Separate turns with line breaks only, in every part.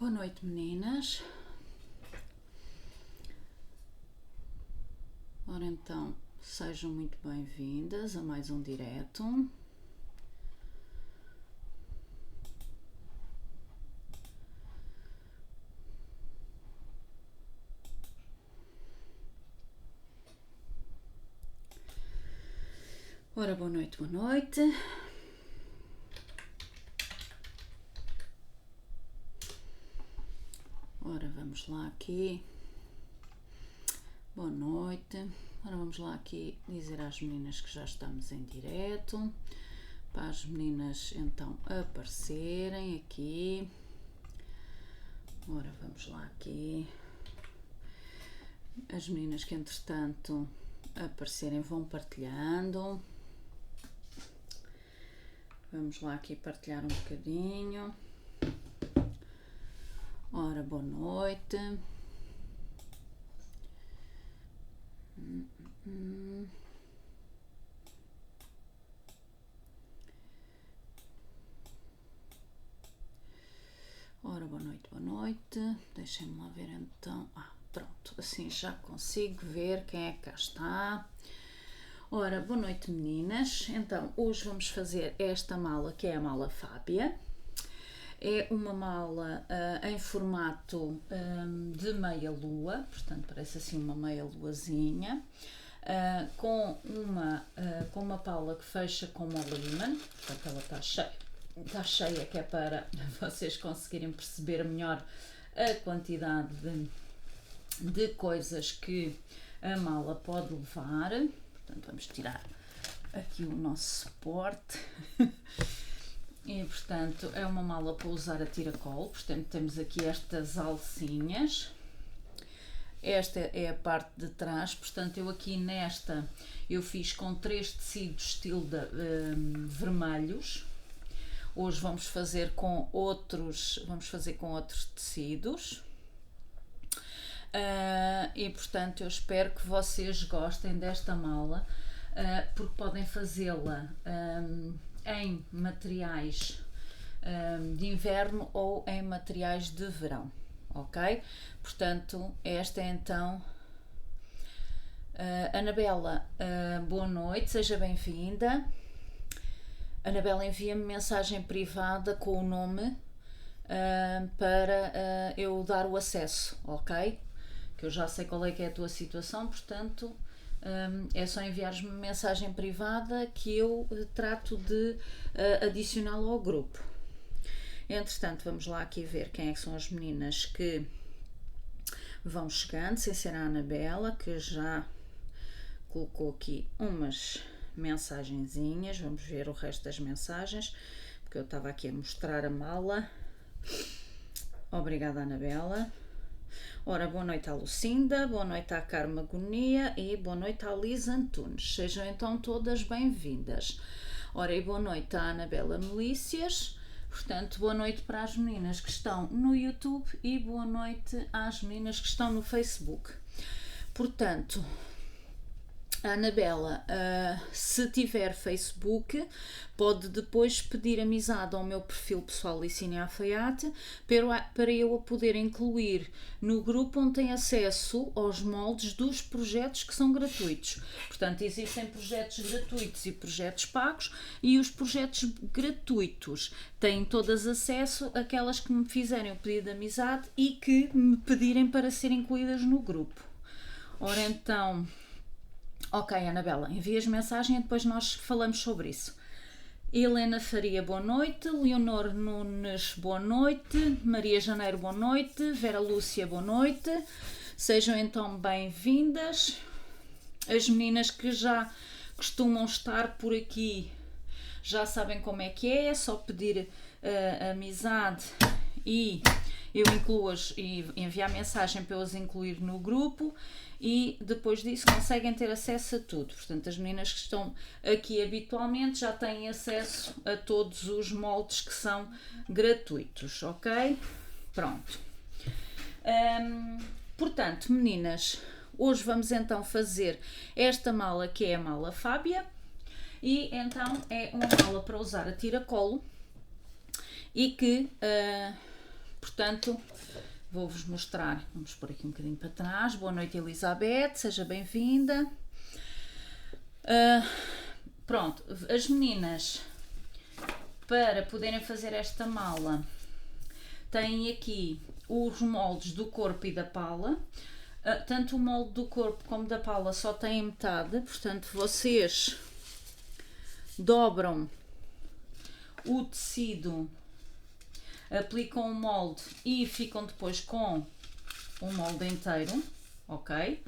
Boa noite, meninas. Ora então, sejam muito bem-vindas a mais um direto. Ora, boa noite, boa noite. Ora, vamos lá aqui. Boa noite. Ora, vamos lá aqui dizer às meninas que já estamos em direto, para as meninas então aparecerem aqui. Ora, vamos lá aqui. As meninas que entretanto aparecerem vão partilhando. Vamos lá aqui partilhar um bocadinho. Ora, boa noite. Ora, boa noite, boa noite. Deixem-me lá ver então. Pronto, assim já consigo ver quem é que cá está. Ora, boa noite, meninas. Então, hoje vamos fazer esta mala, que é a mala Fábia. É uma mala em formato de meia lua, portanto parece assim uma meia luazinha, com uma pala que fecha com uma lima, portanto ela está cheia, que é para vocês conseguirem perceber melhor a quantidade de coisas que a mala pode levar. Portanto, vamos tirar aqui o nosso suporte. E, portanto, é uma mala para usar a tiracolo. Portanto, temos aqui estas alcinhas. Esta é a parte de trás. Portanto, eu aqui nesta, eu fiz com 3 tecidos estilo vermelhos. Hoje vamos fazer com outros tecidos. E, portanto, eu espero que vocês gostem desta mala, porque podem fazê-la em materiais de inverno ou em materiais de verão, ok? Portanto, esta é então Anabela, boa noite, seja bem-vinda. Anabela envia-me mensagem privada com o nome para eu dar o acesso, ok? Que eu já sei qual é que é a tua situação, portanto é só enviares-me mensagem privada que eu trato de adicioná-lo ao grupo. Entretanto, vamos lá aqui ver quem é que são as meninas que vão chegando, sem ser a Anabela, que já colocou aqui umas mensagenzinhas. Vamos ver o resto das mensagens, porque eu estava aqui a mostrar a mala. Obrigada, Anabela. Ora, boa noite à Lucinda, boa noite à Carma Agonia e boa noite à Lisa Antunes. Sejam então todas bem-vindas. Ora, e boa noite à Anabela Melícias. Portanto, boa noite para as meninas que estão no YouTube e boa noite às meninas que estão no Facebook. Portanto, a Anabela, se tiver Facebook, pode depois pedir amizade ao meu perfil pessoal Licínia Alfaiate para eu a poder incluir no grupo onde tem acesso aos moldes dos projetos que são gratuitos. Portanto, existem projetos gratuitos e projetos pagos, e os projetos gratuitos têm todas acesso àquelas que me fizerem o pedido de amizade e que me pedirem para serem incluídas no grupo. Ora então... Ok, Anabela, envias mensagem e depois nós falamos sobre isso. Helena Faria, boa noite. Leonor Nunes, boa noite. Maria Janeiro, boa noite. Vera Lúcia, boa noite. Sejam então bem-vindas. As meninas que já costumam estar por aqui já sabem como é que é só pedir amizade e eu incluo-as e enviar mensagem para eu as incluir no grupo, e depois disso conseguem ter acesso a tudo. Portanto, as meninas que estão aqui habitualmente já têm acesso a todos os moldes que são gratuitos, ok? Pronto. Portanto, meninas, hoje vamos então fazer esta mala, que é a mala Fábia, e então é uma mala para usar a tiracolo e que Portanto, vou-vos mostrar, vamos pôr aqui um bocadinho para trás. Boa noite, Elizabeth, seja bem-vinda. Pronto, as meninas, para poderem fazer esta mala, têm aqui os moldes do corpo e da pala. Tanto o molde do corpo como da pala só têm metade, portanto vocês dobram o tecido, aplicam o molde e ficam depois com o molde inteiro, ok?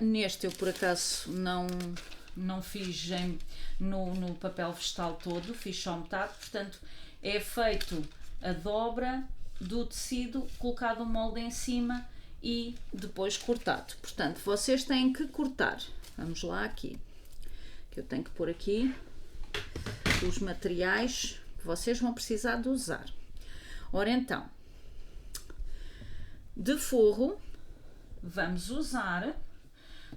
Neste eu por acaso não fiz no papel vegetal todo, fiz só metade, portanto é feito a dobra do tecido, colocado o molde em cima e depois cortado. Portanto, vocês têm que cortar. Vamos lá aqui, que eu tenho que pôr aqui os materiais que vocês vão precisar de usar. Ora então, de forro vamos usar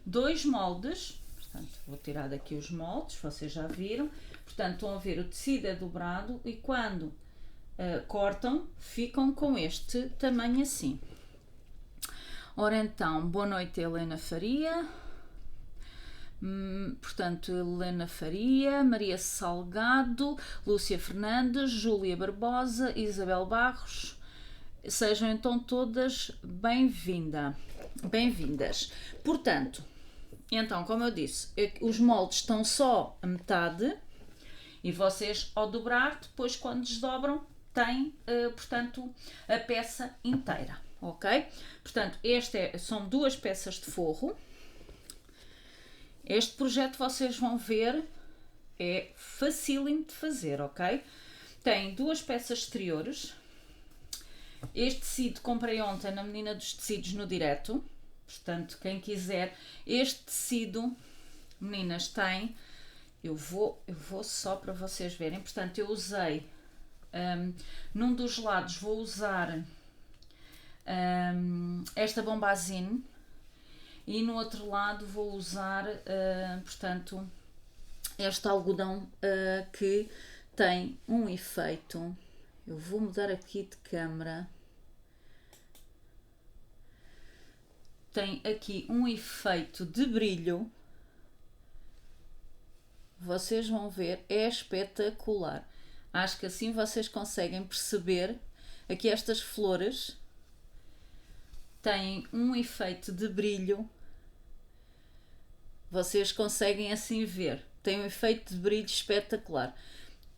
2 moldes. Portanto, vou tirar daqui os moldes, vocês já viram. Portanto, estão a ver, o tecido é dobrado e quando cortam, ficam com este tamanho assim. Ora então, boa noite, Helena Faria. Portanto, Helena Faria, Maria Salgado, Lúcia Fernandes, Júlia Barbosa, Isabel Barros. Sejam então todas bem-vindas. Portanto, então, como eu disse, os moldes estão só a metade e vocês, ao dobrar, depois quando desdobram, têm, portanto, a peça inteira, ok? Portanto, são 2 peças de forro. Este projeto vocês vão ver, é facílimo de fazer, ok? Tem 2 peças exteriores. Este tecido comprei ontem na Menina dos Tecidos no direto. Portanto, quem quiser, este tecido, meninas, tem, eu vou só para vocês verem. Portanto, eu usei, num dos lados vou usar esta bombazine e no outro lado vou usar, portanto, este algodão que tem um efeito. Eu vou mudar aqui de câmera. Tem aqui um efeito de brilho. Vocês vão ver, é espetacular. Acho que assim vocês conseguem perceber. Aqui estas flores têm um efeito de brilho. Vocês conseguem assim ver. Tem um efeito de brilho espetacular.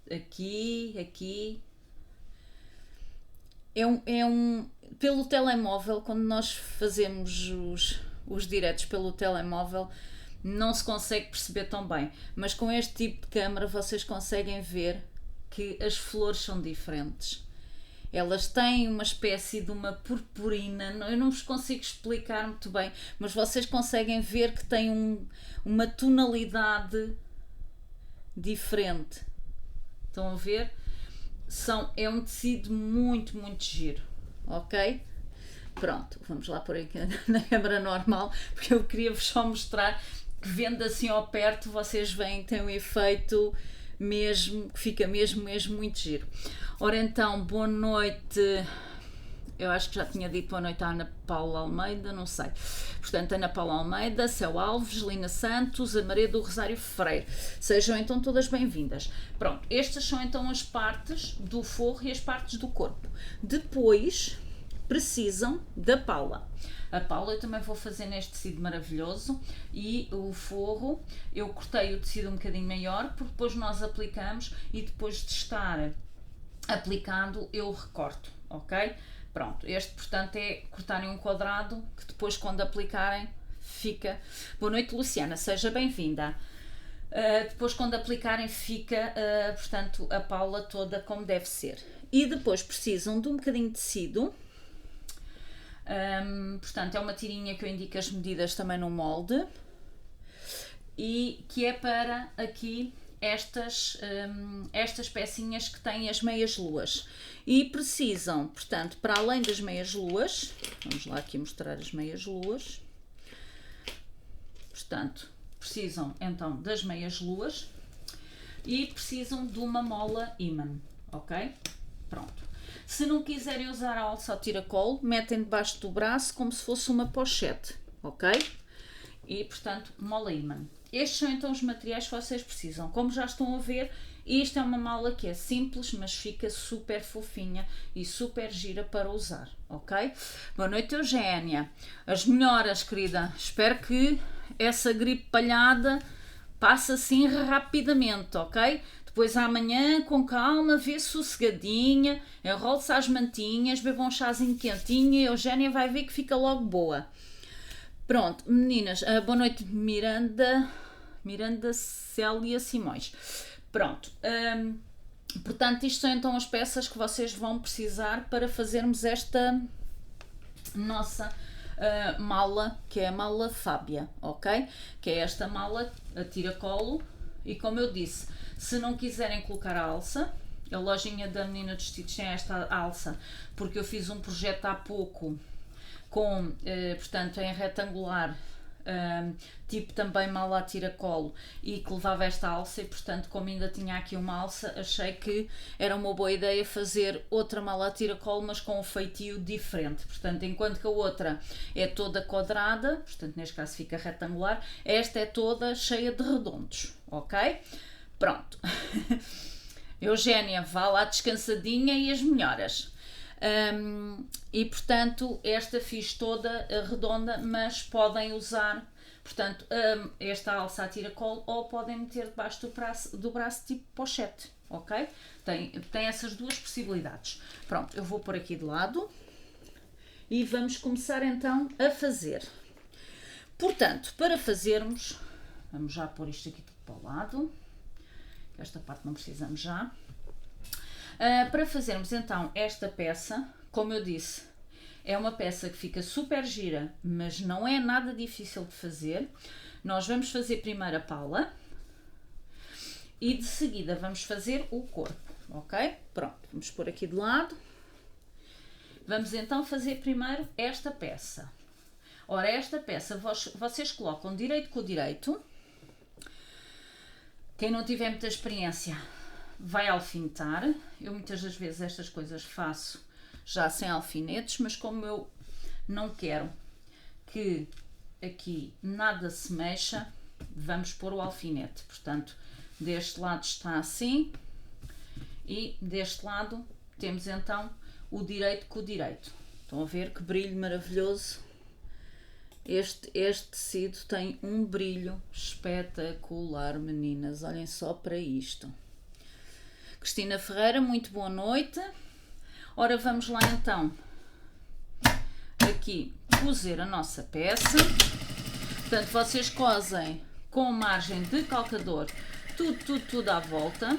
Aqui. Pelo telemóvel, quando nós fazemos os diretos pelo telemóvel, não se consegue perceber tão bem, mas com este tipo de câmera vocês conseguem ver que as flores são diferentes. Elas têm uma espécie de uma purpurina, eu não vos consigo explicar muito bem, mas vocês conseguem ver que tem uma tonalidade diferente. Estão a ver? É um tecido muito, muito giro, ok? Pronto, vamos lá pôr aqui na câmera normal, porque eu queria-vos só mostrar que vendo assim ao perto, vocês veem que tem um efeito mesmo, que fica mesmo muito giro. Ora então, boa noite, eu acho que já tinha dito boa noite à Ana Paula Almeida, não sei. Portanto, Ana Paula Almeida, Céu Alves, Lina Santos, a Maria do Rosário Freire. Sejam então todas bem-vindas. Pronto, estas são então as partes do forro e as partes do corpo. Depois precisam da pala. A pala eu também vou fazer neste tecido maravilhoso e o forro, eu cortei o tecido um bocadinho maior porque depois nós aplicamos e depois de estar aplicado eu recorto, ok? Pronto, este portanto é cortarem um quadrado que depois quando aplicarem fica... Boa noite Luciana, seja bem-vinda. Depois quando aplicarem fica, portanto, a pala toda como deve ser. E depois precisam de um bocadinho de tecido. Portanto, é uma tirinha que eu indico as medidas também no molde. E que é para aqui estas pecinhas que têm as meias luas. E precisam, portanto, para além das meias luas, vamos lá aqui mostrar as meias luas. Portanto, precisam então das meias luas e precisam de uma mola ímã, ok? Pronto. Se não quiserem usar a alça ao tiracolo, metem debaixo do braço como se fosse uma pochete, ok? E, portanto, mola imã. Estes são então os materiais que vocês precisam. Como já estão a ver, isto é uma mala que é simples, mas fica super fofinha e super gira para usar, ok? Boa noite, Eugénia. As melhoras, querida. Espero que essa gripe palhada passe assim rapidamente, ok? Depois amanhã, com calma, vê sossegadinha, enrole-se às mantinhas, beba um chazinho quentinho e a Eugénia vai ver que fica logo boa. Pronto, meninas, boa noite, Miranda Célia Simões. Pronto, portanto, isto são então as peças que vocês vão precisar para fazermos esta nossa mala, que é a mala Fábia, ok? Que é esta mala a tiracolo. E como eu disse, se não quiserem colocar a alça, a lojinha da Menina dos Vestidos tem esta alça, porque eu fiz um projeto há pouco com, portanto, em retangular, tipo também mala a tiracolo e que levava esta alça e, portanto, como ainda tinha aqui uma alça, achei que era uma boa ideia fazer outra mala a tiracolo, mas com um feitio diferente. Portanto, enquanto que a outra é toda quadrada, portanto, neste caso fica retangular, esta é toda cheia de redondos, ok? Pronto. Eugénia, vá lá descansadinha e as melhoras. E portanto esta fiz toda redonda, mas podem usar, portanto, esta alça a tiracolo ou podem meter debaixo do braço tipo pochete, ok? Tem essas duas possibilidades. Pronto, eu vou pôr aqui de lado e vamos começar então a fazer. Portanto, para fazermos, vamos já pôr isto aqui tudo para o lado, esta parte não precisamos já. Para fazermos então esta peça, como eu disse, é uma peça que fica super gira, mas não é nada difícil de fazer. Nós vamos fazer primeiro a pala e de seguida vamos fazer o corpo, ok? Pronto, vamos pôr aqui de lado. Vamos então fazer primeiro esta peça. Ora, esta peça vocês colocam direito com o direito. Quem não tiver muita experiência vai alfinetar. Eu muitas das vezes estas coisas faço já sem alfinetes, mas como eu não quero que aqui nada se mexa, vamos pôr o alfinete. Portanto, deste lado está assim e deste lado temos então o direito com o direito. Estão a ver que brilho maravilhoso? Este tecido tem um brilho espetacular, meninas. Olhem só para isto. Cristina Ferreira, muito boa noite. Ora, vamos lá então aqui cozer a nossa peça. Portanto, vocês cosem com margem de calcador tudo à volta.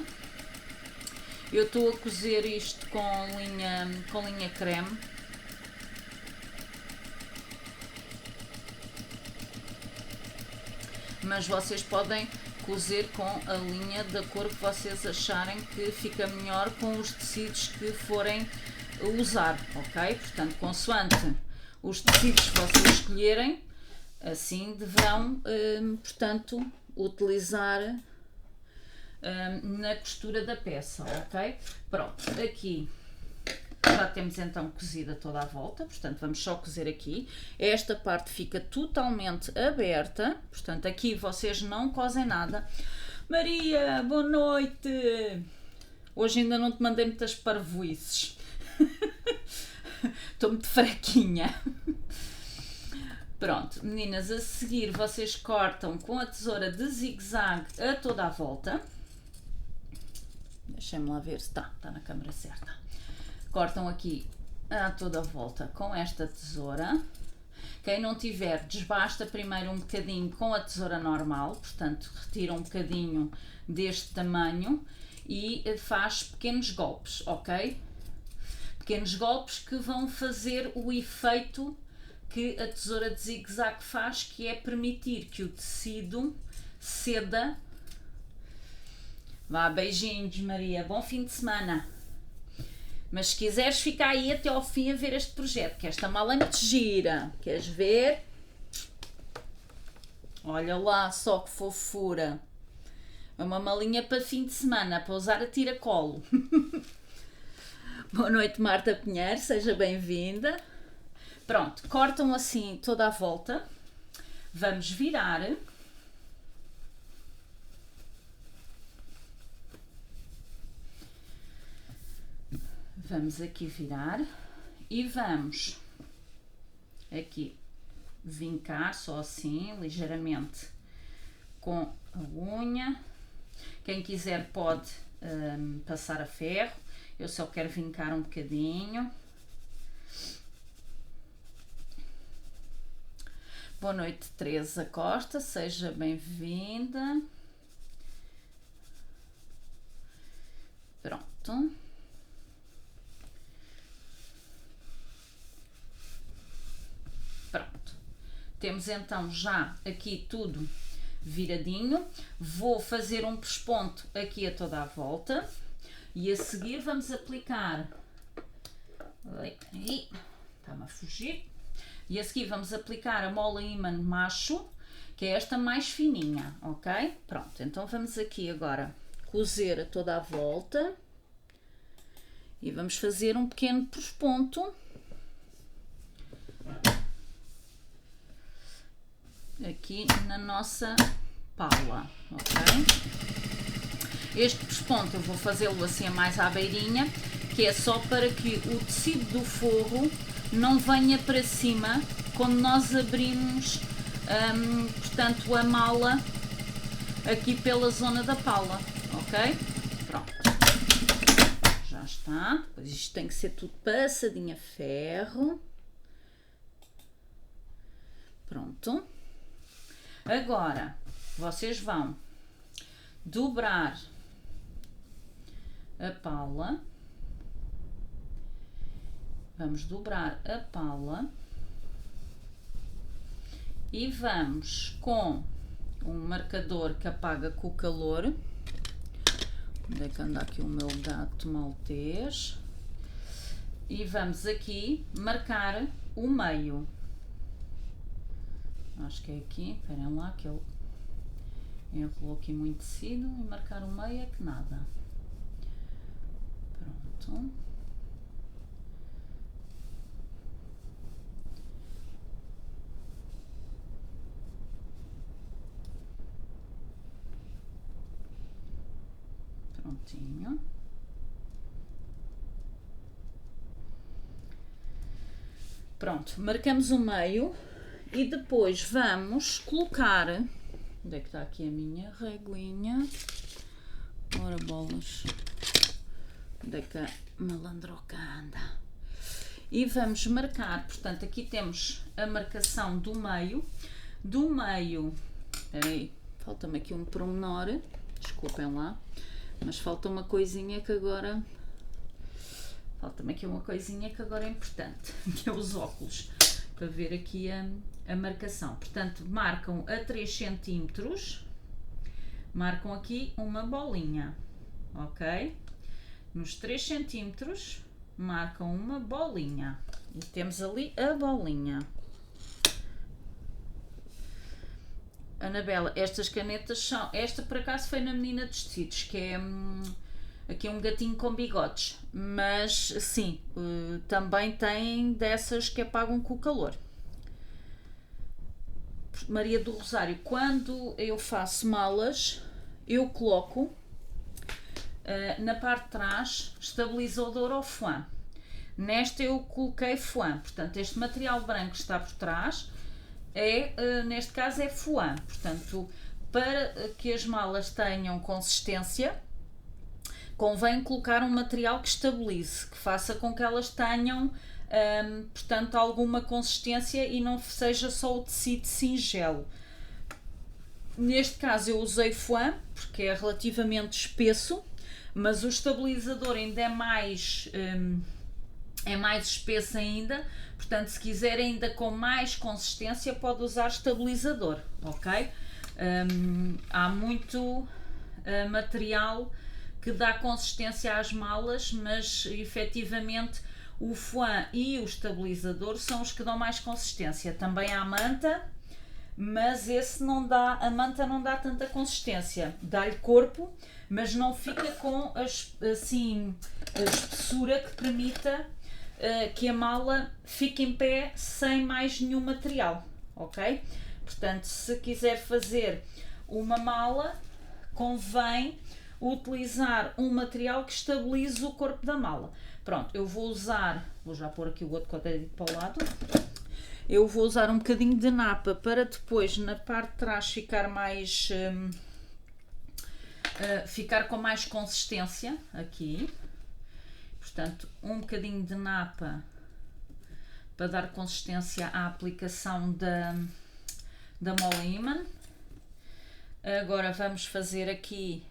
Eu estou a cozer isto com linha creme. Mas vocês podem cozer com a linha da cor que vocês acharem que fica melhor com os tecidos que forem usar, ok? Portanto, consoante os tecidos que vocês escolherem, assim deverão, portanto, utilizar na costura da peça, ok? Pronto, aqui já temos então cozida toda a volta, portanto vamos só cozer aqui. Esta parte fica totalmente aberta, portanto aqui vocês não cosem nada. Maria, boa noite! Hoje ainda não te mandei muitas parvoices. Estou muito fraquinha. Pronto, meninas, a seguir vocês cortam com a tesoura de zigue-zague a toda a volta. Deixem-me lá ver se está na câmera certa. Cortam aqui a toda a volta com esta tesoura. Quem não tiver, desbasta primeiro um bocadinho com a tesoura normal, portanto retira um bocadinho deste tamanho e faz pequenos golpes, ok? Pequenos golpes que vão fazer o efeito que a tesoura de zigue-zague faz, que é permitir que o tecido ceda. Vá, beijinhos, Maria, bom fim de semana. Mas se quiseres ficar aí até ao fim a ver este projeto, que esta mala é muito gira. Queres ver? Olha lá só que fofura. É uma malinha para fim de semana, para usar a tiracolo. Boa noite, Marta Pinheiro, seja bem-vinda. Pronto, cortam assim toda a volta. Vamos virar. Vamos aqui virar e vamos aqui vincar só assim, ligeiramente com a unha. Quem quiser pode passar a ferro, eu só quero vincar um bocadinho. Boa noite, Teresa Costa, seja bem-vinda. Pronto. Pronto. Temos então já aqui tudo viradinho. Vou fazer um pesponto aqui a toda a volta e a seguir vamos aplicar. Está-me a fugir. E a seguir vamos aplicar a mola ímã macho, que é esta mais fininha, ok? Pronto, então vamos aqui agora cozer a toda a volta e vamos fazer um pequeno pesponto aqui na nossa pala, ok? Este pesponto eu vou fazê-lo assim mais à beirinha, que é só para que o tecido do forro não venha para cima quando nós abrimos, portanto, a mala aqui pela zona da pala, ok? Pronto, já está. Depois isto tem que ser tudo passadinho a ferro. Pronto. Agora, vocês vão dobrar a pala. Vamos dobrar a pala e vamos com um marcador que apaga com o calor. Onde é que anda aqui o meu gato maltês? E vamos aqui marcar o meio. Acho que é aqui, esperem lá que ele enrolou aqui muito tecido e marcar o meio é que nada. Pronto. Prontinho. Pronto, marcamos o meio e depois vamos colocar. Onde é que está aqui a minha reguinha? Ora bolas. Onde é que a malandroca anda? E vamos marcar, portanto, aqui temos a marcação do meio. Do meio, espera aí, falta-me aqui um pormenor. Desculpem lá, mas falta uma coisinha que agora. Falta-me aqui uma coisinha que agora é importante, que é os óculos, para ver aqui a marcação. Portanto, marcam a 3 cm, marcam aqui uma bolinha, ok? Nos 3 cm, marcam uma bolinha e temos ali a bolinha. Anabela, estas canetas são... Esta por acaso foi na Menina dos Tecidos, que é aqui um gatinho com bigodes, mas sim, também tem dessas que apagam com o calor. Maria do Rosário, quando eu faço malas, eu coloco na parte de trás estabilizador ou foam. Nesta eu coloquei foam, portanto este material branco que está por trás neste caso é foam, portanto para que as malas tenham consistência convém colocar um material que estabilize, que faça com que elas tenham portanto alguma consistência e não seja só o tecido singelo. Neste caso eu usei foam porque é relativamente espesso, mas o estabilizador ainda é mais espesso ainda, portanto se quiser ainda com mais consistência pode usar estabilizador, ok? Há muito material que dá consistência às malas, mas efetivamente o foam e o estabilizador são os que dão mais consistência. Também há a manta, mas esse não dá, a manta não dá tanta consistência, dá-lhe corpo, mas não fica com assim, a espessura que permita que a mala fique em pé sem mais nenhum material, ok? Portanto, se quiser fazer uma mala, convém utilizar um material que estabilize o corpo da mala. Pronto, eu vou usar, vou já pôr aqui o outro quadradinho para o lado. Eu vou usar um bocadinho de napa para depois na parte de trás ficar mais ficar com mais consistência aqui. Portanto, um bocadinho de napa para dar consistência à aplicação da mola ímã. Agora vamos fazer aqui.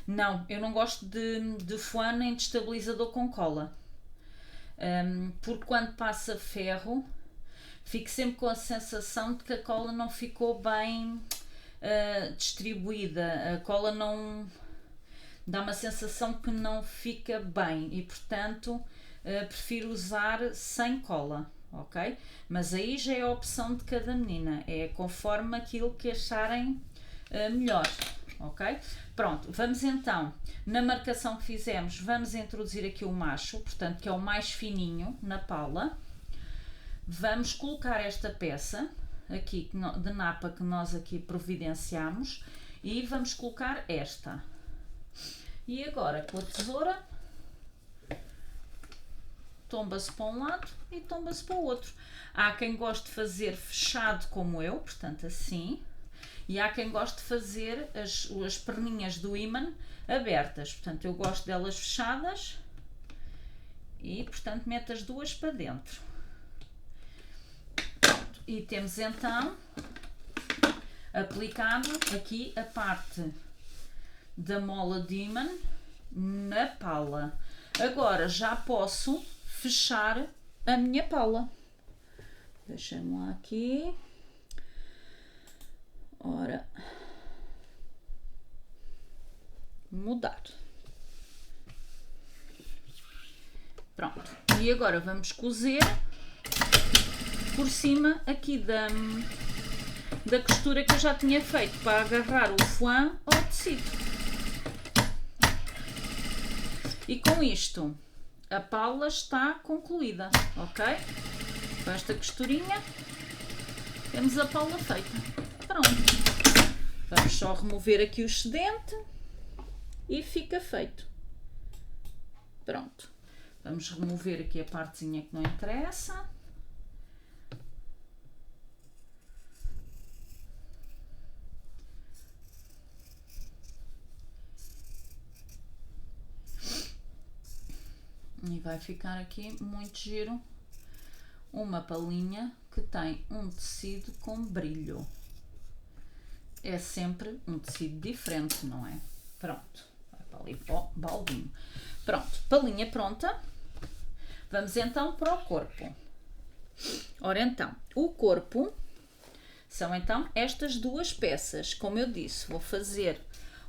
Não, eu não gosto de fouan nem de estabilizador com cola, porque quando passa ferro fico sempre com a sensação de que a cola não ficou bem distribuída, a cola não dá uma sensação que não fica bem e portanto prefiro usar sem cola, ok? Mas aí já é a opção de cada menina, é conforme aquilo que acharem melhor, ok? Pronto, vamos então, na marcação que fizemos, vamos introduzir aqui o macho, portanto que é o mais fininho na pala. Vamos colocar esta peça aqui de napa que nós aqui providenciamos e vamos colocar esta. E agora com a tesoura tomba-se para um lado e tomba-se para o outro. Há quem goste de fazer fechado como eu, portanto assim, e há quem goste de fazer as perninhas do ímã abertas, portanto eu gosto delas fechadas e portanto meto as duas para dentro. E temos então aplicado aqui a parte da mola de ímã na pala. Agora já posso fechar a minha pala. Deixem-me lá aqui. Ora, mudar. Pronto. E agora vamos cozer por cima aqui da costura que eu já tinha feito para agarrar o fouan ao tecido. E com isto a pala está concluída, ok? Com esta costurinha temos a pala feita. Pronto. Vamos só remover aqui o excedente e fica feito. Pronto. Vamos remover aqui a partezinha que não interessa. E vai ficar aqui muito giro uma palinha que tem um tecido com brilho. É sempre um tecido diferente, não é? Pronto, vai para ali para o baldinho. Pronto, palinha pronta. Vamos então para o corpo. Ora então, o corpo são então estas duas peças. Como eu disse, vou fazer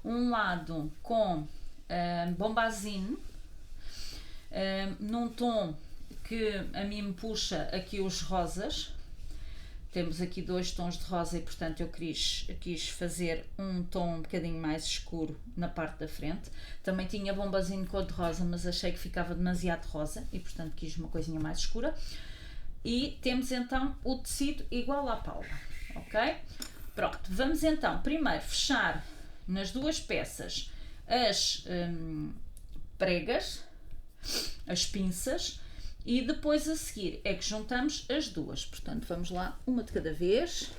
um lado com bombazine, num tom que a mim me puxa aqui os rosas. Temos aqui dois tons de rosa e portanto eu quis fazer um tom um bocadinho mais escuro na parte da frente. Também tinha bombazine cor de rosa, mas achei que ficava demasiado rosa e portanto quis uma coisinha mais escura. E temos então o tecido igual à pala, ok? Pronto, vamos então primeiro fechar nas duas peças as pregas, as pinças, e depois a seguir é que juntamos as duas. Portanto, vamos lá, uma de cada vez.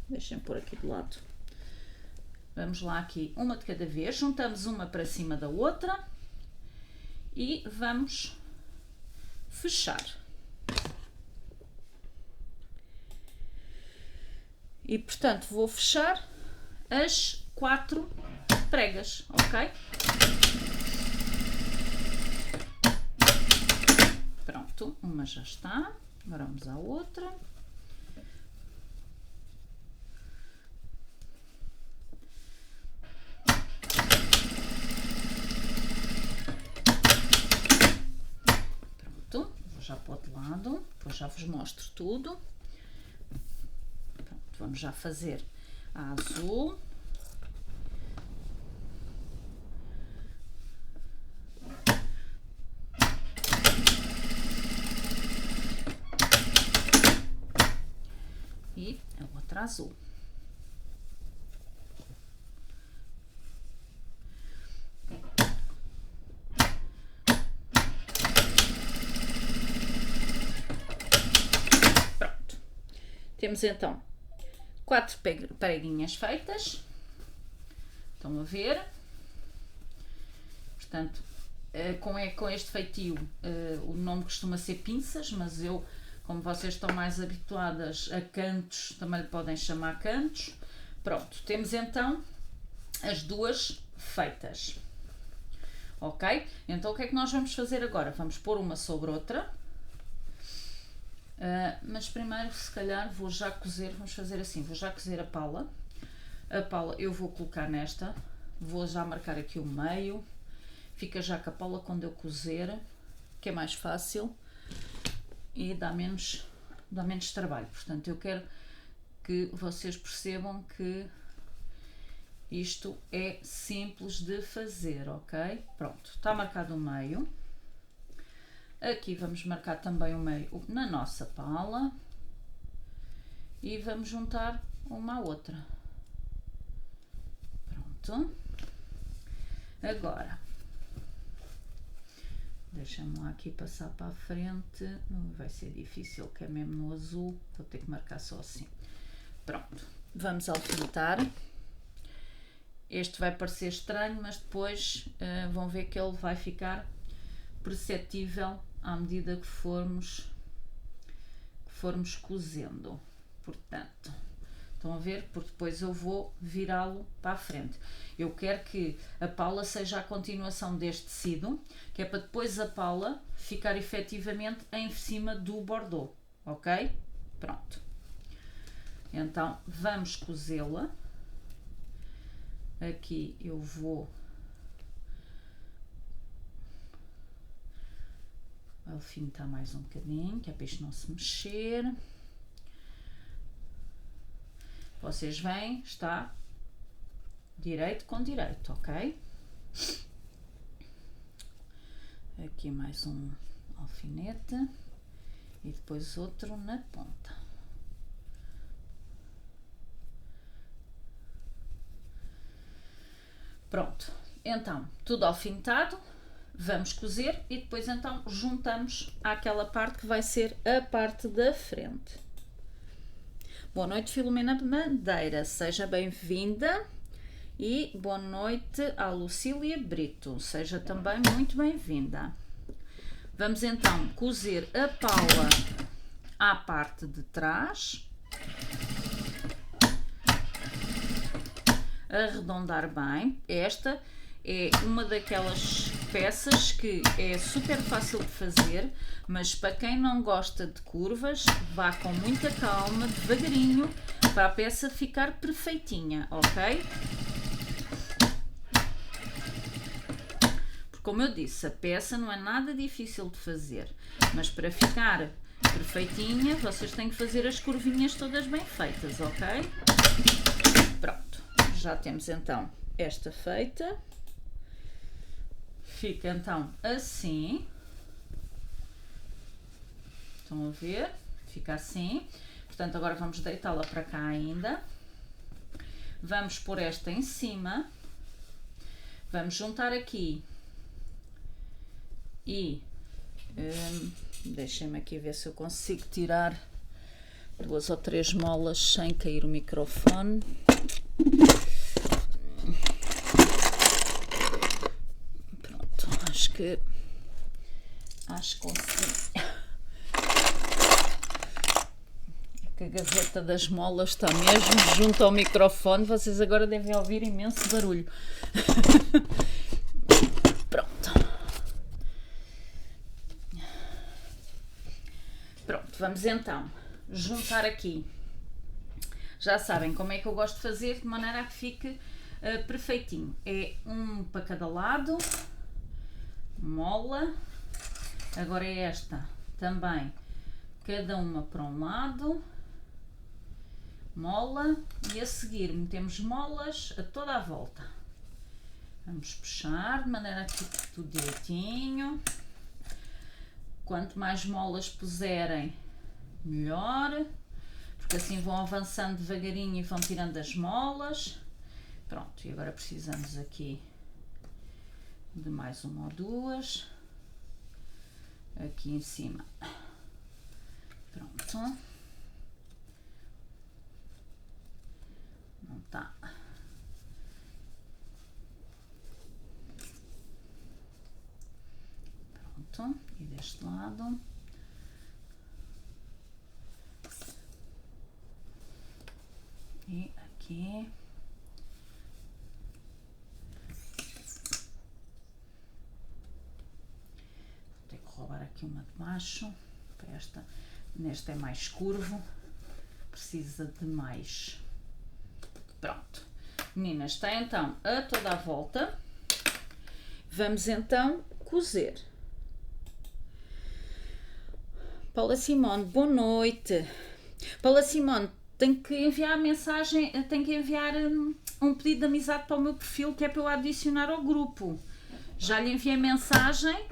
Deixem-me pôr aqui do lado. Vamos lá aqui, uma de cada vez. Juntamos uma para cima da outra e vamos fechar. E, portanto, vou fechar as 4 pregas, ok? Pronto, uma já está. Agora vamos à outra. Pronto, vou já para o outro lado, depois já vos mostro tudo. Pronto, vamos já fazer a azul. E a outra azul. Pronto. Temos então 4 preguinhas feitas. Estão a ver? Portanto, com este feitio, o nome costuma ser pinças, mas eu, como vocês estão mais habituadas a cantos, também lhe podem chamar cantos. Pronto, temos então as duas feitas. Ok? Então o que é que nós vamos fazer agora? Vamos pôr uma sobre outra. Mas primeiro, se calhar, vou já cozer, vamos fazer assim, vou já cozer a pala. A pala eu vou colocar nesta, vou já marcar aqui o meio. Fica já com a pala quando eu cozer, que é mais fácil e dá menos trabalho. Portanto, eu quero que vocês percebam que isto é simples de fazer, ok? Pronto, está marcado o meio. Aqui vamos marcar também o meio na nossa pala e vamos juntar uma à outra. Pronto. Agora, deixa-me lá aqui passar para a frente, vai ser difícil que é mesmo no azul, vou ter que marcar só assim. Pronto, vamos alfinetar. Este vai parecer estranho, mas depois vão ver que ele vai ficar perceptível à medida que formos cozendo. Portanto, estão a ver? Porque depois eu vou virá-lo para a frente. Eu quero que a pala seja a continuação deste tecido, que é para depois a pala ficar efetivamente em cima do bordô, ok? Pronto. Então, vamos cozê-la. Aqui eu vou alfinetar mais um bocadinho, que é para isto não se mexer. Vocês veem, está direito com direito, ok? Aqui mais um alfinete e depois outro na ponta. Pronto, então, tudo alfinetado, vamos cozer e depois então juntamos àquela parte que vai ser a parte da frente. Boa noite, Filomena Bandeira, seja bem-vinda e boa noite à Lucília Brito, seja também muito bem-vinda. Vamos então cozer a pala à parte de trás, arredondar bem. Esta é uma daquelas peças que é super fácil de fazer, mas para quem não gosta de curvas, vá com muita calma, devagarinho, para a peça ficar perfeitinha, ok? Porque, como eu disse, a peça não é nada difícil de fazer, mas para ficar perfeitinha, vocês têm que fazer as curvinhas todas bem feitas, ok? Pronto, já temos então esta feita. Fica então assim. Estão a ver? Fica assim. Portanto, agora vamos deitá-la para cá ainda. Vamos pôr esta em cima. Vamos juntar aqui. E deixem-me aqui ver se eu consigo tirar 2 ou 3 molas sem cair o microfone. Pronto, acho que consegui. Que a gaveta das molas está mesmo junto ao microfone, vocês agora devem ouvir imenso barulho. Pronto. Pronto, vamos então juntar aqui. Já sabem como é que eu gosto de fazer, de maneira a que fique perfeitinho. É um para cada lado, mola. Agora é esta também, cada uma para um lado. mola e a seguir metemos molas a toda a volta. Vamos puxar de maneira que fique tudo direitinho. Quanto mais molas puserem, melhor, porque assim vão avançando devagarinho e vão tirando as molas. Pronto, e agora precisamos aqui de mais uma ou duas aqui em cima. Pronto, não tá. Pronto, e deste lado. E aqui. Vou ter que roubar aqui uma de baixo. Para esta, neste é mais curvo. Precisa de mais. Pronto. Meninas, está então a toda a volta. Vamos então cozer. Paula Simone, boa noite. Paula Simone, tenho que enviar a mensagem, tenho que enviar um pedido de amizade para o meu perfil, que é para eu adicionar ao grupo. Já lhe enviei mensagem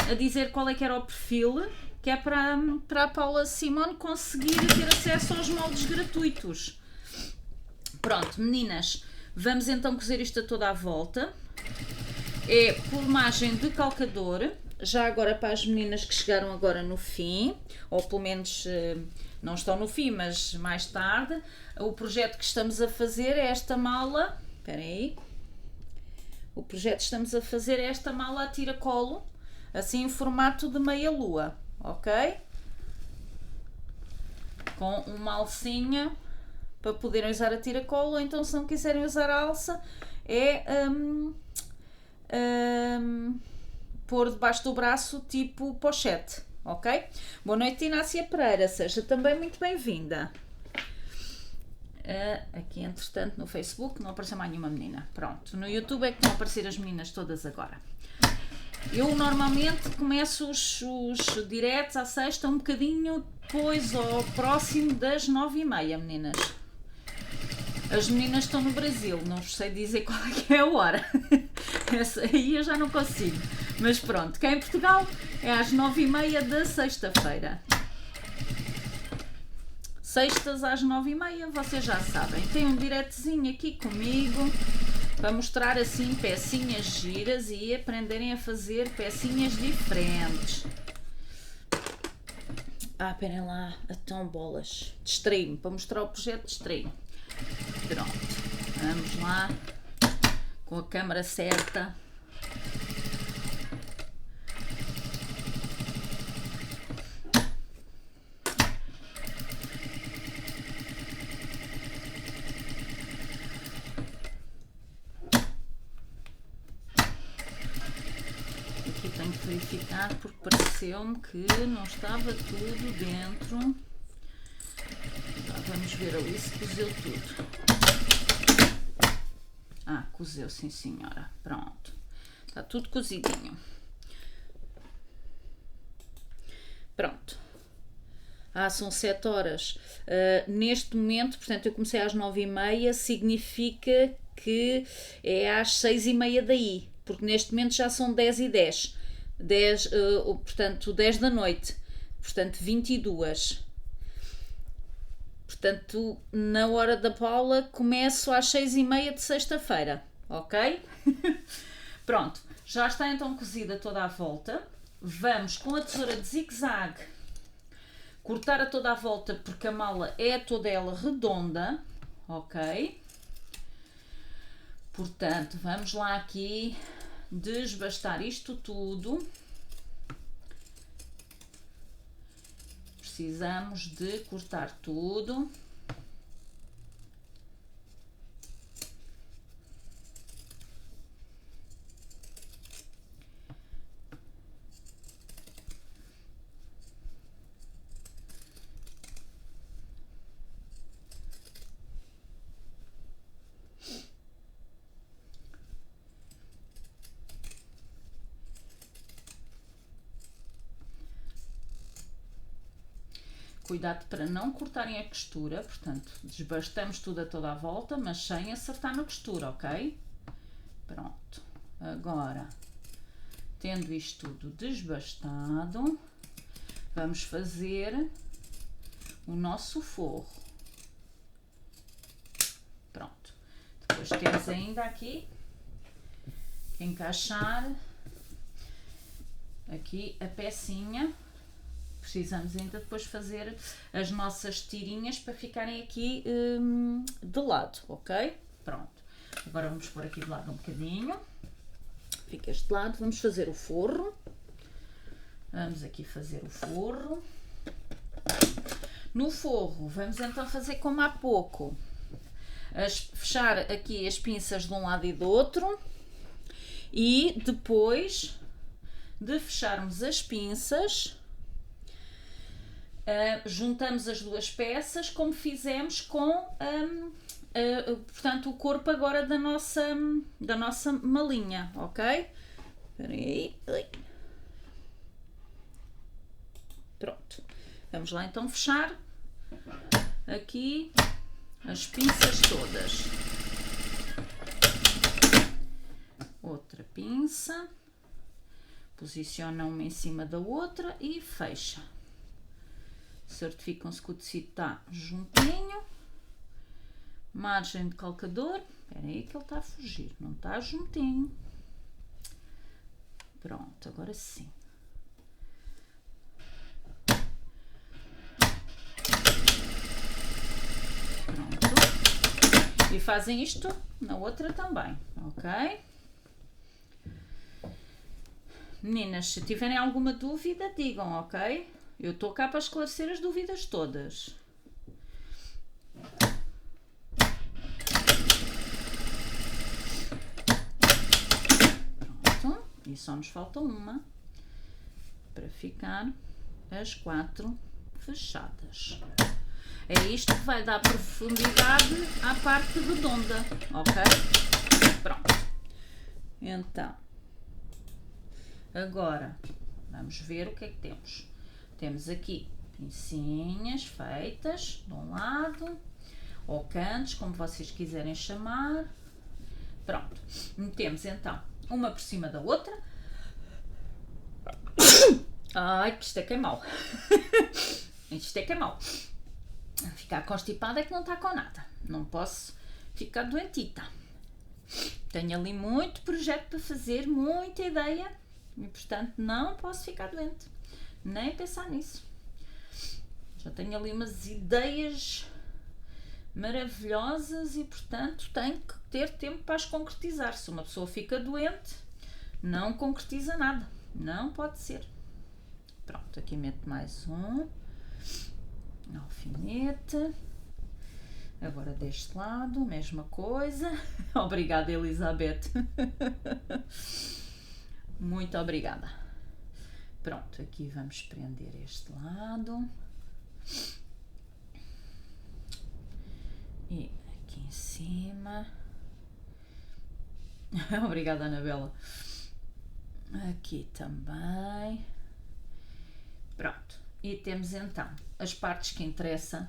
a dizer qual é que era o perfil, que é para a Paula Simone conseguir ter acesso aos moldes gratuitos. Pronto, meninas, vamos então cozer isto a toda a volta. É por margem de calcador. Já agora para as meninas que chegaram agora no fim, ou pelo menos não estão no fim, mas mais tarde, o projeto que estamos a fazer é esta mala. Espera aí. O projeto que estamos a fazer é esta mala a tiracolo, assim em formato de meia lua, ok? Com uma alcinha para poderem usar a tiracolo, ou então se não quiserem usar a alça, é pôr debaixo do braço tipo pochete, ok? Boa noite, Inácia Pereira, seja também muito bem-vinda. Aqui entretanto no Facebook não apareceu mais nenhuma menina. Pronto, no YouTube é que vão aparecer as meninas todas agora. Eu normalmente começo os diretos à sexta um bocadinho depois ou próximo das 9h30, meninas. As meninas estão no Brasil, não vos sei dizer qual é que é a hora. Essa aí eu já não consigo. Mas pronto, cá em Portugal é às 9h30 da sexta-feira. Sextas às 9h30, vocês já sabem. Tem um diretozinho aqui comigo para mostrar assim pecinhas giras e aprenderem a fazer pecinhas diferentes. Esperem lá, então bolas. Distraí-me, para mostrar o projeto, distraí-me. Pronto, vamos lá, com a câmera certa. Aqui tenho que verificar porque pareceu-me que não estava tudo dentro. Vamos ver ali se cozeu tudo. Cozeu, sim senhora. Pronto. Está tudo cozidinho. Pronto. São 7 horas. Neste momento, portanto, eu comecei às 9h30, significa que é às 6h30 daí. Porque neste momento já são 10h10. Portanto, 10 da noite. Portanto, 22. Portanto, na hora da Paula, começo às 6h30 de sexta-feira, ok? Pronto, já está então cozida toda a volta. Vamos com a tesoura de zigue-zague cortar a toda a volta, porque a mala é toda ela redonda, ok? Portanto, vamos lá aqui desbastar isto tudo. Precisamos de cortar tudo. Cuidado para não cortarem a costura, portanto, desbastamos tudo a toda a volta, mas sem acertar na costura, ok? Pronto. Agora, tendo isto tudo desbastado, vamos fazer o nosso forro. Pronto. Depois temos ainda aqui que encaixar aqui a pecinha. Precisamos ainda depois fazer as nossas tirinhas para ficarem aqui de lado, ok? Pronto. Agora vamos pôr aqui de lado um bocadinho. Fica este lado. Vamos fazer o forro. Vamos aqui fazer o forro. No forro, vamos então fazer como há pouco. Fechar aqui as pinças de um lado e do outro. E depois de fecharmos as pinças, juntamos as duas peças como fizemos com portanto, o corpo agora da nossa malinha, ok? Espera aí. Pronto. Vamos lá então fechar aqui as pinças todas. Outra pinça. Posiciona uma em cima da outra e fecha. Certificam-se que o tecido está juntinho. Margem de calcador. Espera aí que ele está a fugir. Não está juntinho. Pronto, agora sim. Pronto. E fazem isto na outra também, ok? Meninas, se tiverem alguma dúvida, digam, ok? Eu estou cá para esclarecer as dúvidas todas. Pronto. E só nos falta uma para ficar as 4 fechadas. É isto que vai dar profundidade à parte redonda, ok? Pronto. Então, agora, vamos ver o que é que temos. Temos aqui pincinhas feitas de um lado, ou cantos, como vocês quiserem chamar. Pronto. Metemos então uma por cima da outra. Ai, que isto é que é mau. Isto é que é mau. Ficar constipada é que não está com nada. Não posso ficar doentita. Tenho ali muito projeto para fazer, muita ideia. E, portanto, não posso ficar doente. Nem pensar nisso. Já tenho ali umas ideias maravilhosas e, portanto, tenho que ter tempo para as concretizar. Se uma pessoa fica doente, não concretiza nada. Não pode ser. Pronto, aqui meto mais um alfinete. Agora deste lado, mesma coisa. Obrigada, Elizabeth. Muito obrigada. Pronto, aqui vamos prender este lado. E aqui em cima. Obrigada, Anabela. Aqui também. Pronto. E temos então as partes que interessam.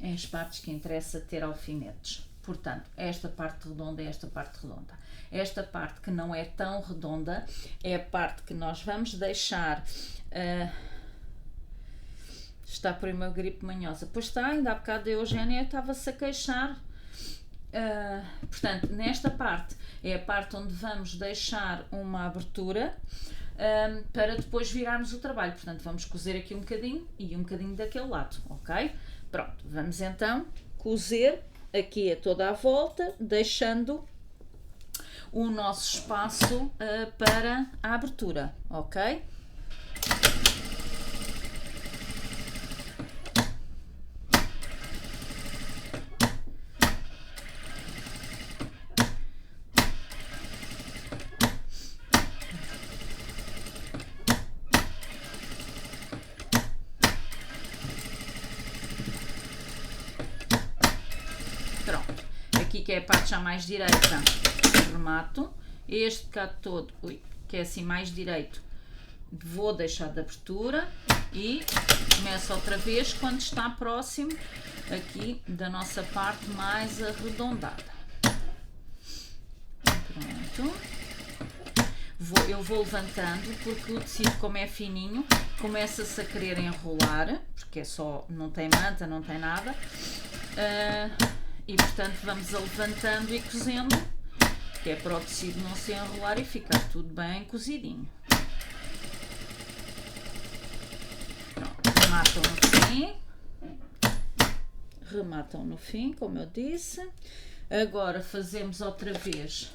É as partes que interessa ter alfinetes. Portanto, esta parte redonda é esta parte redonda. Esta parte que não é tão redonda é a parte que nós vamos deixar. Está por aí uma gripe manhosa. Pois está, ainda há bocado a Eugénia estava-se a queixar. Portanto, nesta parte é a parte onde vamos deixar uma abertura para depois virarmos o trabalho. Portanto, vamos cozer aqui um bocadinho e um bocadinho daquele lado, ok? Pronto, vamos então cozer aqui a toda a volta, deixando o nosso espaço para a abertura, ok? Que é a parte já mais direita, remato. Este cá todo, que é assim mais direito, vou deixar de abertura e começo outra vez quando está próximo aqui da nossa parte mais arredondada. Pronto. Eu vou levantando porque o tecido, como é fininho, começa-se a querer enrolar, porque é só, não tem manta, não tem nada, e portanto vamos levantando e cozendo, que é para o tecido não se enrolar e ficar tudo bem cozidinho. Pronto, rematam no fim, como eu disse. Agora fazemos outra vez.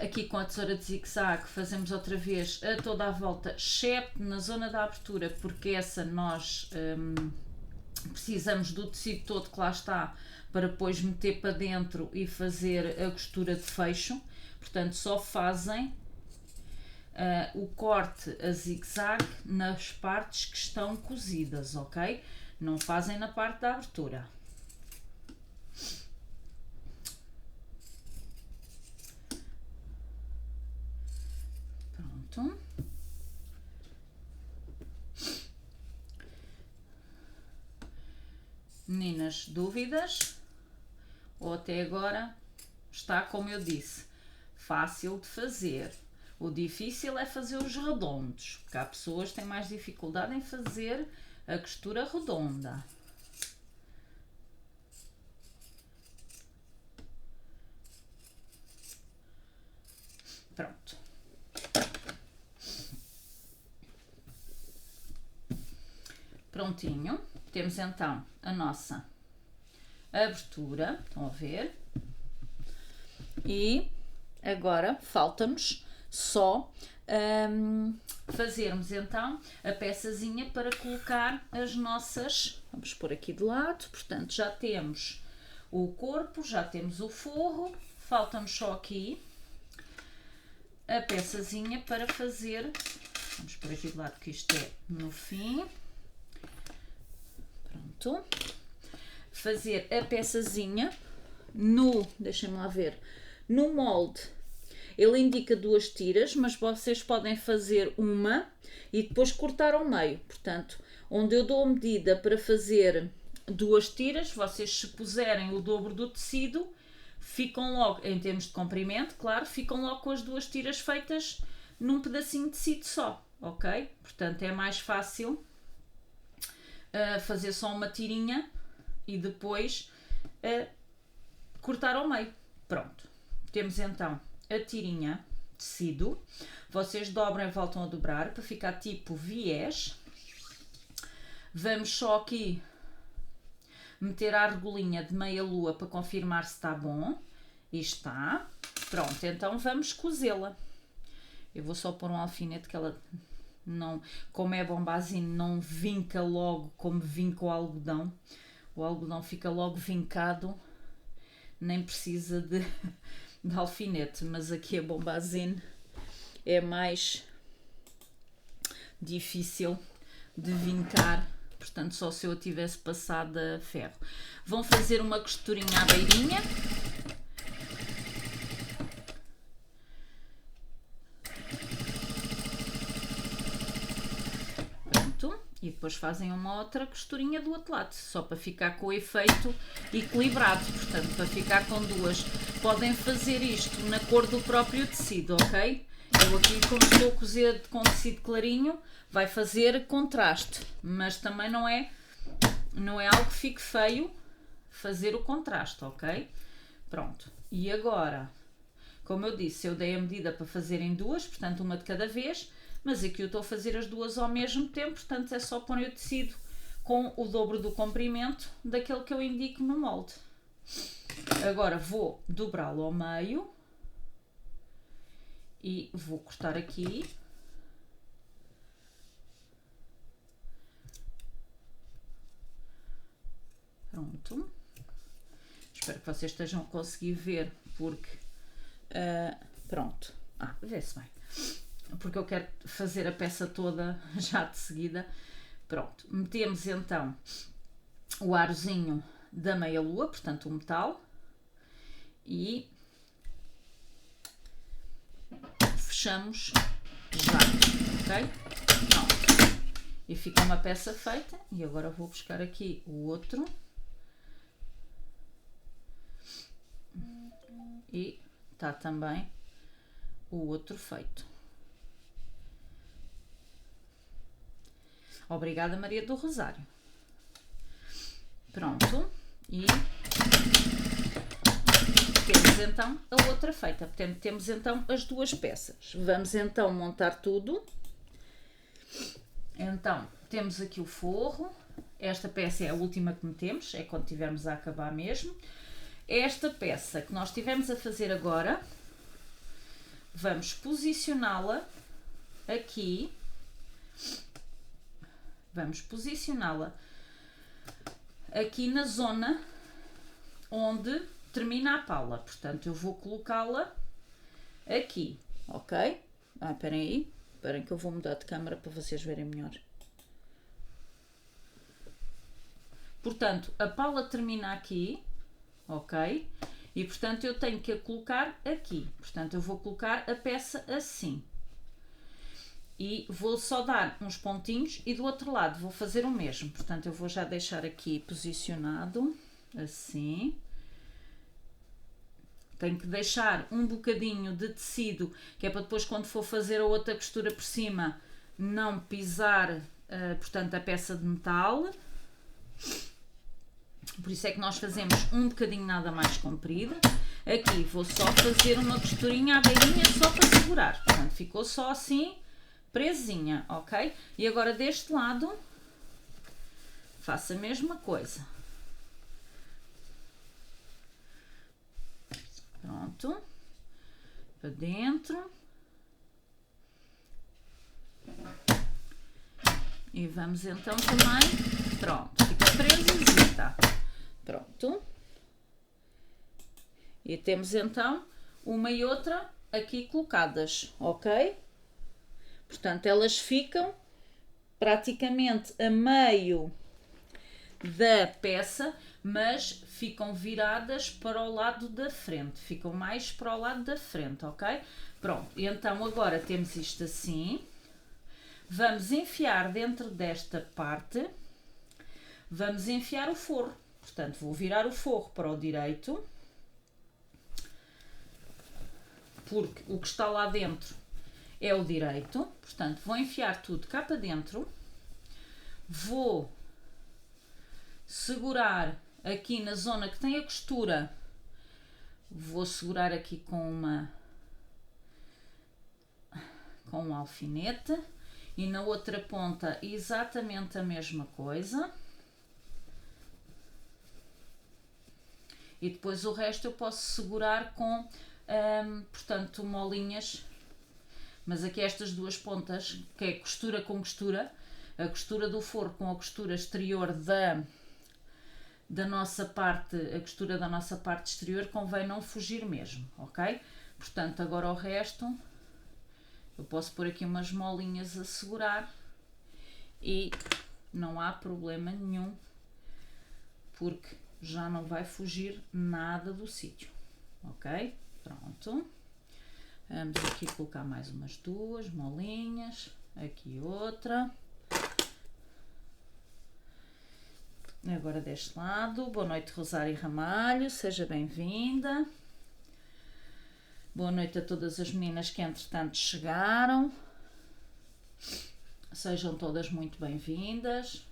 Aqui com a tesoura de zigue-zague fazemos outra vez a toda a volta, excepto na zona da abertura, porque essa nós precisamos do tecido todo que lá está para depois meter para dentro e fazer a costura de fecho. Portanto, só fazem o corte a zigue-zague nas partes que estão cozidas, ok? Não fazem na parte da abertura. Pronto. Meninas, dúvidas? Ou até agora está como eu disse, fácil de fazer. O difícil é fazer os redondos, porque há pessoas que têm mais dificuldade em fazer a costura redonda. Pronto. Prontinho. Temos então a nossa abertura, estão a ver? E agora falta-nos só fazermos então a peçazinha para colocar as nossas, vamos pôr aqui de lado, portanto já temos o corpo, já temos o forro, falta-nos só aqui a peçazinha para fazer, vamos pôr aqui de lado que isto é no fim, pronto, fazer a peçazinha no, deixem-me lá ver, no molde. Ele indica 2 tiras, mas vocês podem fazer uma e depois cortar ao meio. Portanto, onde eu dou a medida para fazer 2 tiras, vocês se puserem o dobro do tecido, ficam logo, em termos de comprimento, claro, ficam logo com as 2 tiras feitas num pedacinho de tecido só, ok? Portanto, é mais fácil fazer só uma tirinha e depois cortar ao meio. Pronto, temos então a tirinha de tecido, vocês dobram e voltam a dobrar para ficar tipo viés. Vamos só aqui meter a argolinha de meia lua para confirmar se está bom, e está. Pronto, então vamos cozê-la. Eu vou só pôr um alfinete que ela não, como é bombazine, não vinca logo como vinca o algodão fica logo vincado, nem precisa de alfinete, mas aqui a bombazine é mais difícil de vincar, portanto só se eu tivesse passado a ferro. Vão fazer uma costurinha à beirinha. Pronto, e depois fazem uma outra costurinha do outro lado, só para ficar com o efeito equilibrado, portanto para ficar com 2. Podem fazer isto na cor do próprio tecido, ok? Eu aqui, como estou a cozer com tecido clarinho, vai fazer contraste, mas também não é algo que fique feio fazer o contraste, ok? Pronto, e agora, como eu disse, eu dei a medida para fazerem 2, portanto uma de cada vez, mas aqui eu estou a fazer as 2 ao mesmo tempo, portanto é só pôr o tecido com o dobro do comprimento daquele que eu indico no molde. Agora vou dobrá-lo ao meio e vou cortar aqui. Pronto. Espero que vocês estejam a conseguir ver, porque pronto. Vê-se bem. Porque eu quero fazer a peça toda já de seguida. Pronto. Metemos então o arozinho da meia lua, portanto o metal, e fechamos já, ok? Pronto. E fica uma peça feita. E agora vou buscar aqui o outro. E está também o outro feito. Obrigada, Maria do Rosário. Pronto. E temos então a outra feita. Portanto, temos então as duas peças. Vamos então montar tudo. Então, temos aqui o forro. Esta peça é a última que metemos, é quando tivermos a acabar mesmo. Esta peça que nós tivemos a fazer agora, vamos posicioná-la aqui. Vamos posicioná-la aqui na zona onde termina a pala. Portanto, eu vou colocá-la aqui, ok? Esperem aí. Esperem que eu vou mudar de câmera para vocês verem melhor. Portanto, a pala termina aqui, ok? E, portanto, eu tenho que a colocar aqui. Portanto, eu vou colocar a peça assim. E vou só dar uns pontinhos e do outro lado vou fazer o mesmo. Portanto, eu vou já deixar aqui posicionado, assim. Tenho que deixar um bocadinho de tecido, que é para depois, quando for fazer a outra costura por cima, não pisar, portanto, a peça de metal. Por isso é que nós fazemos um bocadinho nada mais comprido. Aqui vou só fazer uma costurinha à beirinha só para segurar. Portanto, ficou só assim, presinha, ok? E agora deste lado, faço a mesma coisa. Pronto. Para dentro. E vamos então também, pronto, fica presisita. Pronto. E temos então uma e outra aqui colocadas, ok? Portanto, elas ficam praticamente a meio da peça, mas ficam viradas para o lado da frente, ficam mais para o lado da frente, ok? Pronto, e então agora temos isto assim. Vamos enfiar dentro desta parte, vamos enfiar o forro. Portanto, vou virar o forro para o direito, porque o que está lá dentro é o direito. Portanto, vou enfiar tudo cá para dentro, vou segurar aqui na zona que tem a costura, vou segurar aqui com um alfinete. E na outra ponta exatamente a mesma coisa. E depois o resto eu posso segurar com, portanto, molinhas. Mas aqui estas duas pontas, que é costura com costura, a costura do forro com a costura exterior da nossa parte, a costura da nossa parte exterior, convém não fugir mesmo, ok? Portanto, agora o resto... Eu posso pôr aqui umas molinhas a segurar e não há problema nenhum, porque já não vai fugir nada do sítio, ok? Pronto. Vamos aqui colocar mais umas duas molinhas, aqui outra. Agora deste lado. Boa noite, Rosário Ramalho, seja bem-vinda. Boa noite a todas as meninas que entretanto chegaram. Sejam todas muito bem-vindas.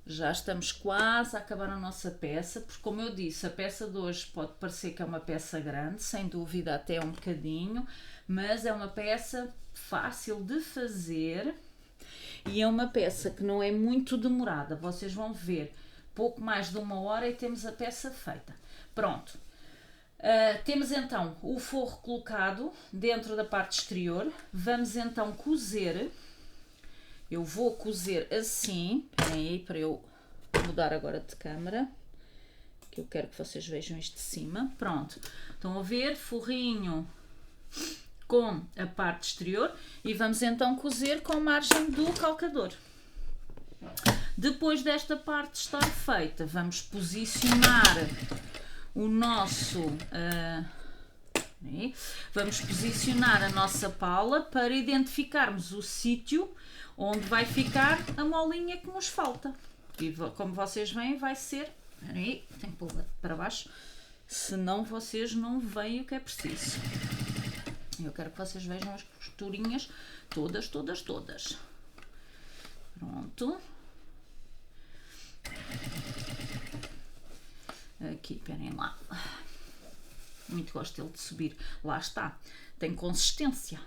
Já estamos quase a acabar a nossa peça, porque como eu disse, a peça de hoje pode parecer que é uma peça grande, sem dúvida até um bocadinho, mas é uma peça fácil de fazer e é uma peça que não é muito demorada. Vocês vão ver, pouco mais de 1 hora e temos a peça feita. Pronto. Temos então o forro colocado dentro da parte exterior. Vamos então cozer. Eu vou cozer assim. Esperem aí para eu mudar agora de câmera, que eu quero que vocês vejam isto de cima. Pronto, estão a ver? Forrinho com a parte exterior e vamos então cozer com margem do calcador. Depois desta parte estar feita, vamos posicionar o nosso Vamos posicionar a nossa pala para identificarmos o sítio onde vai ficar a molinha que nos falta. E como vocês veem, vai ser... Tem que pôr para baixo, senão vocês não veem o que é preciso. Eu quero que vocês vejam as costurinhas todas. Pronto. Aqui, esperem lá. Muito gosto dele de subir. Lá está. Tem consistência.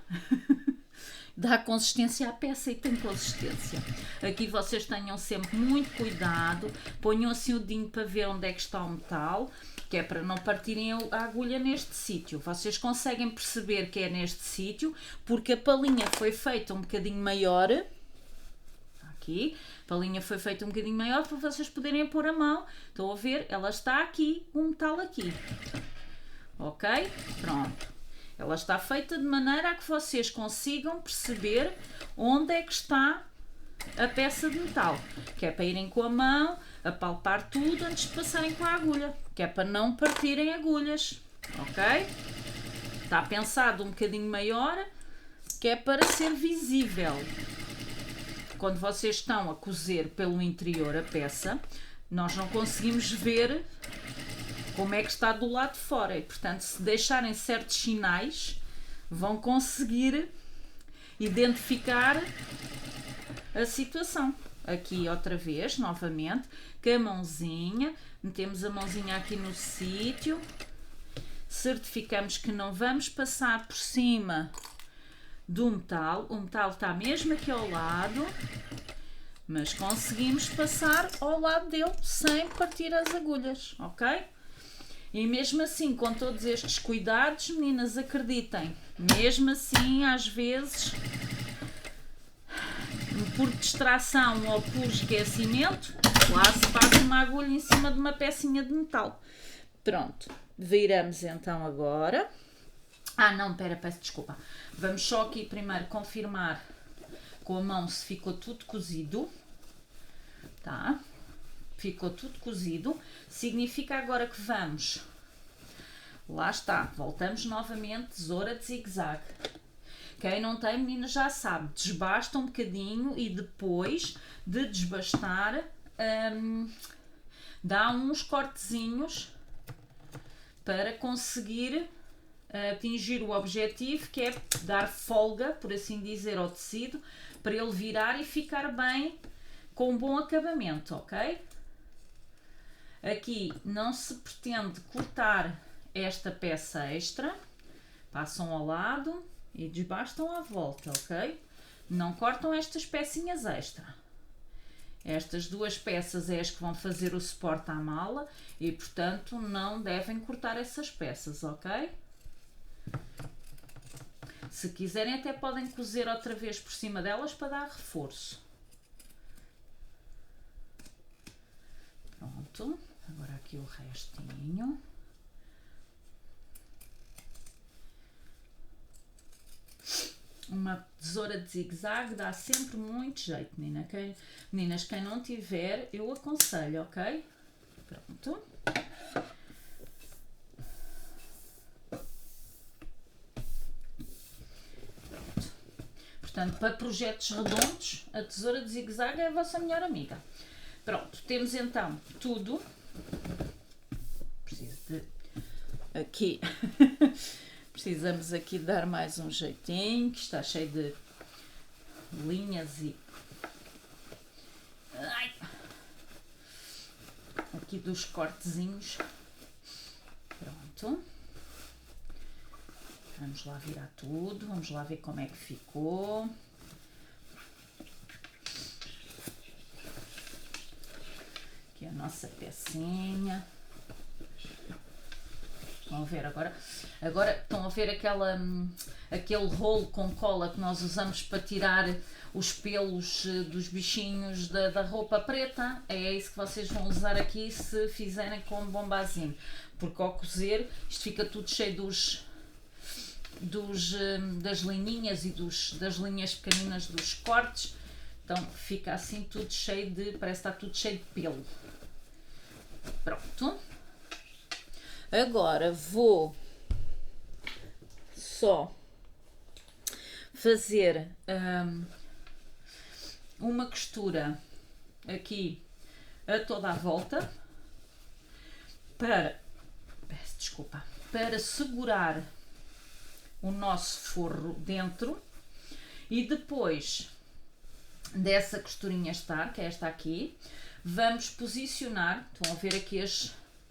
Dá consistência à peça e tem consistência. Aqui vocês tenham sempre muito cuidado. Ponham assim o dedinho para ver onde é que está o metal, que é para não partirem a agulha neste sítio. Vocês conseguem perceber que é neste sítio, porque a palinha foi feita um bocadinho maior. Aqui, a palinha foi feita um bocadinho maior para vocês poderem pôr a mão. Estão a ver? Ela está aqui, o metal aqui. Ok? Pronto. Ela está feita de maneira a que vocês consigam perceber onde é que está a peça de metal. Que é para irem com a mão, a palpar tudo antes de passarem com a agulha. Que é para não partirem agulhas. Ok? Está pensado um bocadinho maior, que é para ser visível. Quando vocês estão a cozer pelo interior a peça, nós não conseguimos ver como é que está do lado de fora. E, portanto, se deixarem certos sinais, vão conseguir identificar a situação. Aqui outra vez, novamente, com a mãozinha, metemos a mãozinha aqui no sítio, certificamos que não vamos passar por cima do metal, o metal está mesmo aqui ao lado, mas conseguimos passar ao lado dele sem partir as agulhas, ok? E mesmo assim, com todos estes cuidados, meninas, acreditem, mesmo assim, às vezes, por distração ou por esquecimento, lá se passa uma agulha em cima de uma pecinha de metal. Pronto, viramos então agora. Não, peço desculpa. Vamos só aqui primeiro confirmar com a mão se ficou tudo cozido. Tá? Ficou tudo cozido. Significa agora que vamos... Lá está. Voltamos novamente. Tesoura de zigue-zague. Quem não tem, menina, já sabe. Desbasta um bocadinho e depois de desbastar, dá uns cortezinhos para conseguir atingir o objetivo, que é dar folga, por assim dizer, ao tecido, para ele virar e ficar bem, com um bom acabamento, ok? Aqui não se pretende cortar esta peça extra, passam ao lado e desbastam à volta, ok? Não cortam estas pecinhas extra. Estas duas peças é as que vão fazer o suporte à mala e, portanto, não devem cortar essas peças, ok? Se quiserem, até podem cozer outra vez por cima delas para dar reforço. Pronto, agora aqui o restinho. Uma tesoura de zigue-zague dá sempre muito jeito, meninas. Quem não tiver, eu aconselho, ok? Pronto. Portanto, para projetos redondos, a tesoura de zigue-zague é a vossa melhor amiga. Pronto, temos então tudo. Preciso de... Aqui. Precisamos aqui dar mais um jeitinho, que está cheio de linhas e... Ai. Aqui dos cortezinhos. Pronto. Vamos lá virar tudo, vamos lá ver como é que ficou. Aqui a nossa pecinha. Estão a ver agora? Agora estão a ver aquele rolo com cola que nós usamos para tirar os pelos dos bichinhos da roupa preta? É isso que vocês vão usar aqui se fizerem com bombazinho. Porque ao cozer isto fica tudo cheio das linhinhas e das linhas pequeninas dos cortes. Então fica assim tudo cheio parece que está tudo cheio de pelo. Pronto. Agora vou só fazer uma costura aqui a toda a volta para segurar o nosso forro dentro, e depois dessa costurinha estar, que é esta aqui, vamos posicionar, estão a ver aqui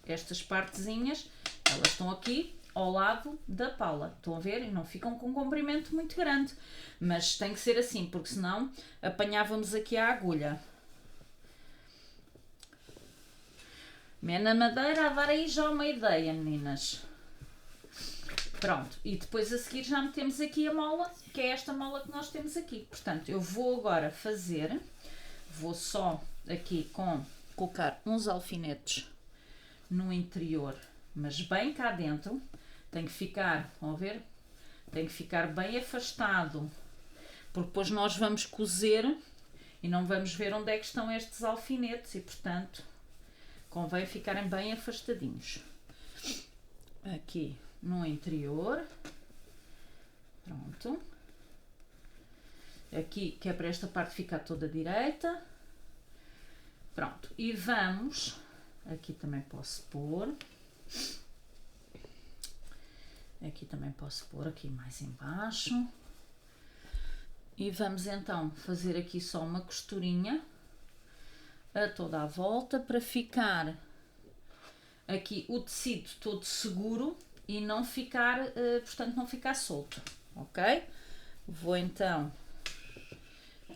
estas partezinhas, elas estão aqui ao lado da pala, estão a ver? E não ficam com um comprimento muito grande, mas tem que ser assim, porque senão apanhávamos aqui a agulha. Mena Madeira a dar aí já uma ideia, meninas. Pronto, e depois a seguir já metemos aqui a mola, que é esta mola que nós temos aqui. Portanto, eu vou agora vou só aqui colocar uns alfinetes no interior, mas bem cá dentro. Tem que ficar, vão ver? Tem que ficar bem afastado, porque depois nós vamos cozer e não vamos ver onde é que estão estes alfinetes e, portanto, convém ficarem bem afastadinhos. Aqui no interior, pronto, aqui que é para esta parte ficar toda direita, pronto, e vamos, aqui também posso pôr, aqui mais embaixo, e vamos então fazer aqui só uma costurinha a toda a volta para ficar aqui o tecido todo seguro e não ficar, portanto, não ficar solto, ok? Vou então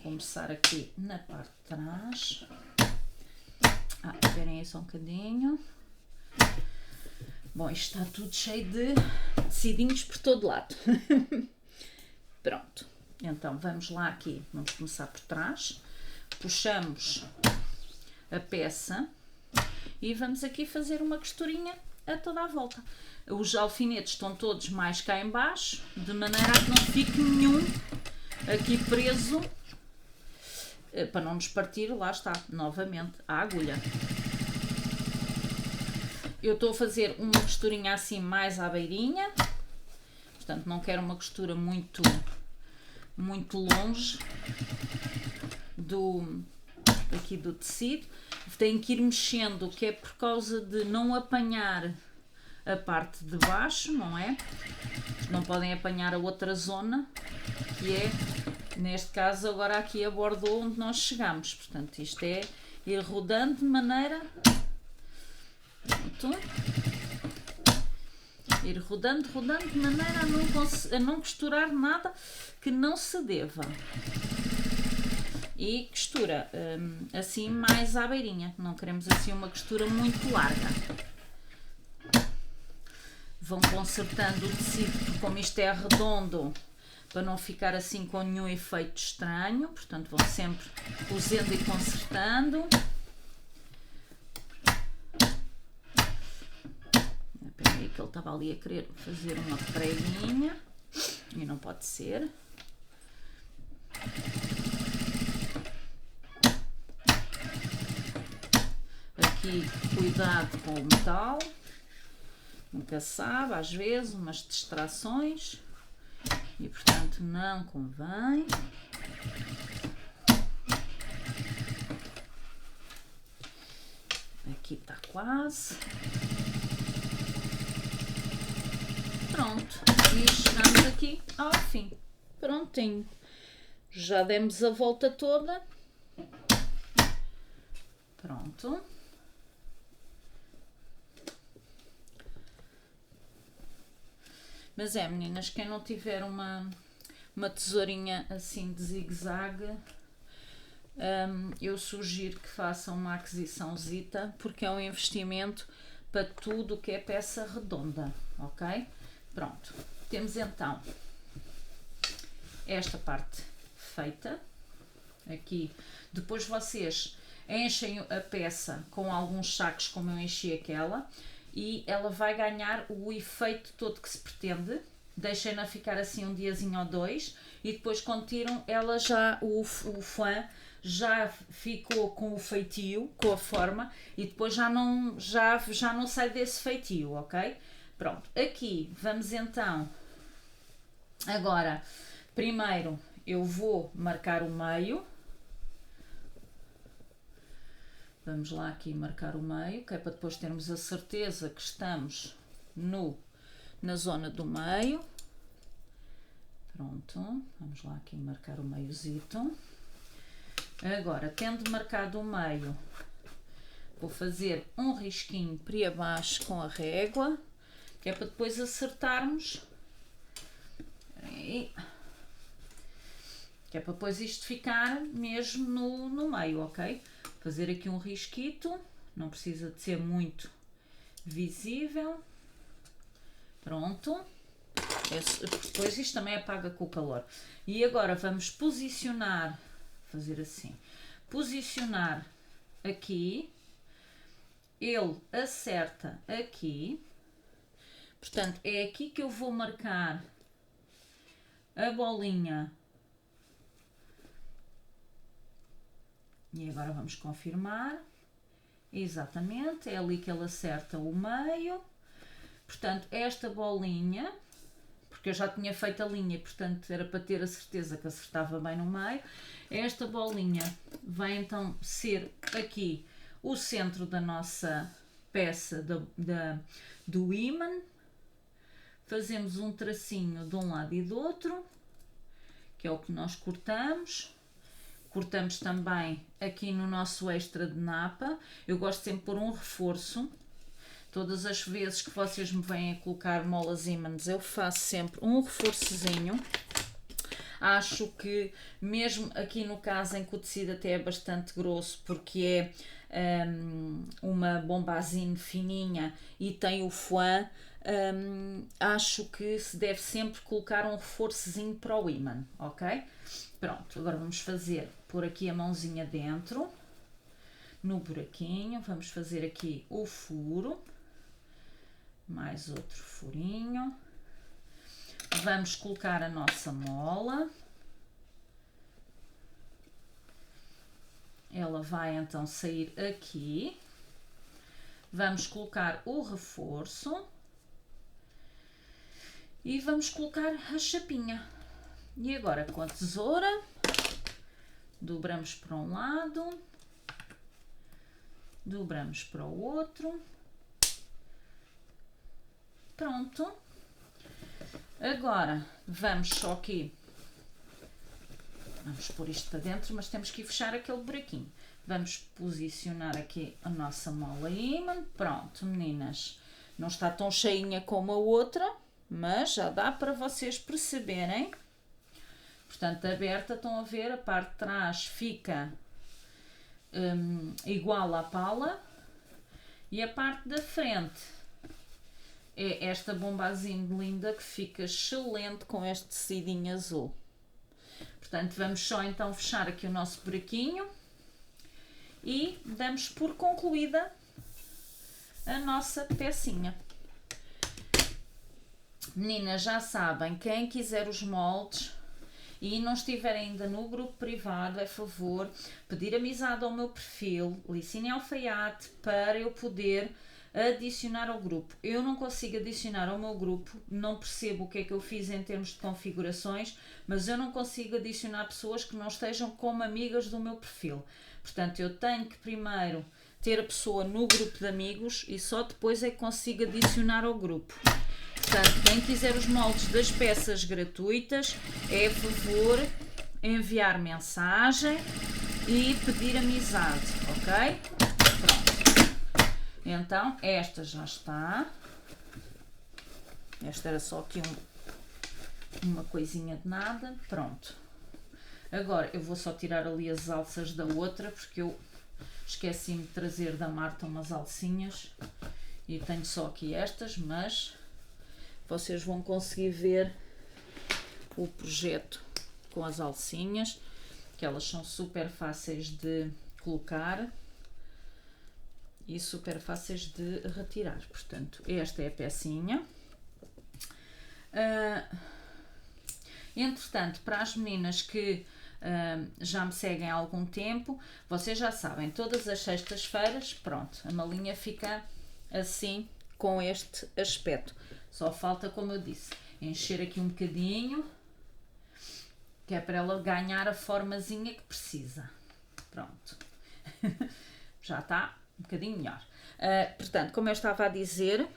começar aqui na parte de trás. Esperem aí só um bocadinho. Bom, isto está tudo cheio de tecidinhos por todo lado. Pronto, então vamos lá aqui, vamos começar por trás. Puxamos a peça e vamos aqui fazer uma costurinha a toda a volta. Os alfinetes estão todos mais cá em baixo, de maneira a que não fique nenhum aqui preso, para não nos partir, lá está, novamente, a agulha. Eu estou a fazer uma costurinha assim mais à beirinha, portanto não quero uma costura muito longe aqui do tecido. Tenho que ir mexendo, que é por causa de não apanhar a parte de baixo, não é? Não podem apanhar a outra zona, que é, neste caso, agora aqui a borda onde nós chegamos. Portanto, isto é ir rodando de maneira... Pronto. Ir rodando de maneira a não costurar nada que não se deva. E costura assim mais à beirinha, não queremos assim uma costura muito larga. Vão consertando o tecido, porque como isto é redondo, para não ficar assim com nenhum efeito estranho, portanto vão sempre cosendo e consertando. Espera aí que ele estava ali a querer fazer uma preguinha e não pode ser. Aqui cuidado com o metal, nunca sabe, às vezes umas distrações e portanto não convém. Aqui está quase. Pronto, e chegamos aqui ao fim. Prontinho, já demos a volta toda. Pronto. Mas meninas, quem não tiver uma tesourinha assim de zigue-zague, eu sugiro que façam uma aquisiçãozita, porque é um investimento para tudo o que é peça redonda, ok? Pronto, temos então esta parte feita. Aqui, depois vocês enchem a peça com alguns sacos, como eu enchi aquela, e ela vai ganhar o efeito todo que se pretende. Deixem-na ficar assim um diazinho ou dois, e depois quando tiram, ela já, o fã já ficou com o feitio, com a forma, e depois já não sai desse feitio, ok? Pronto, aqui vamos então Agora, primeiro eu vou marcar o meio. Vamos lá aqui marcar o meio, que é para depois termos a certeza que estamos na zona do meio. Pronto, vamos lá aqui marcar o meiozito. Agora, tendo marcado o meio, vou fazer um risquinho para baixo com a régua, que é para depois acertarmos. Que é para depois isto ficar mesmo no meio, ok? Fazer aqui um risquito, não precisa de ser muito visível. Pronto. Depois isto também apaga com o calor. E agora vamos posicionar, fazer assim, posicionar aqui, ele acerta aqui, portanto é aqui que eu vou marcar a bolinha. E agora vamos confirmar, exatamente, é ali que ele acerta o meio, portanto esta bolinha, porque eu já tinha feito a linha, portanto era para ter a certeza que acertava bem no meio. Esta bolinha vai então ser aqui o centro da nossa peça do ímã. Fazemos um tracinho de um lado e do outro, que é o que nós cortamos. Cortamos também aqui no nosso extra de napa. Eu gosto sempre de pôr um reforço. Todas as vezes que vocês me vêm a colocar molas ímãs, eu faço sempre um reforçozinho. Acho que mesmo aqui no caso em que o tecido até é bastante grosso, porque é uma bombazine fininha e tem o foin, acho que se deve sempre colocar um reforçozinho para o ímã, ok? Pronto, agora vamos fazer, pôr aqui a mãozinha dentro, no buraquinho, vamos fazer aqui o furo. Mais outro furinho. Vamos colocar a nossa mola. Ela vai então sair aqui. Vamos colocar o reforço. E vamos colocar a chapinha. E agora com a tesoura, dobramos para um lado, dobramos para o outro. Pronto. Agora vamos só aqui, vamos pôr isto para dentro, mas temos que ir fechar aquele buraquinho. Vamos posicionar aqui a nossa mola ímã. Pronto, meninas, não está tão cheinha como a outra, mas já dá para vocês perceberem. Portanto, aberta, estão a ver, a parte de trás fica igual à pala e a parte da frente é esta bombazine linda que fica excelente com este tecidinho azul. Portanto, vamos só então fechar aqui o nosso buraquinho e damos por concluída a nossa pecinha. Meninas, já sabem, quem quiser os moldes e não estiver ainda no grupo privado, é favor pedir amizade ao meu perfil, Licine Alfaiate, para eu poder adicionar ao grupo. Eu não consigo adicionar ao meu grupo, não percebo o que é que eu fiz em termos de configurações, mas eu não consigo adicionar pessoas que não estejam como amigas do meu perfil. Portanto, eu tenho que primeiro ter a pessoa no grupo de amigos e só depois é que consigo adicionar ao grupo. Portanto, quem quiser os moldes das peças gratuitas, é a favor enviar mensagem e pedir amizade, ok? Pronto. Então, esta já está. Esta era só aqui uma coisinha de nada. Pronto. Agora, eu vou só tirar ali as alças da outra, porque eu esqueci-me de trazer da Marta umas alcinhas. E tenho só aqui estas, mas vocês vão conseguir ver o projeto com as alcinhas, que elas são super fáceis de colocar e super fáceis de retirar. Portanto, esta é a pecinha. Entretanto, para as meninas que já me seguem há algum tempo, vocês já sabem, todas as sextas-feiras, pronto, a malinha fica assim, com este aspecto. Só falta, como eu disse, encher aqui um bocadinho, que é para ela ganhar a formazinha que precisa. Pronto. Já está um bocadinho melhor. Portanto, como eu estava a dizer,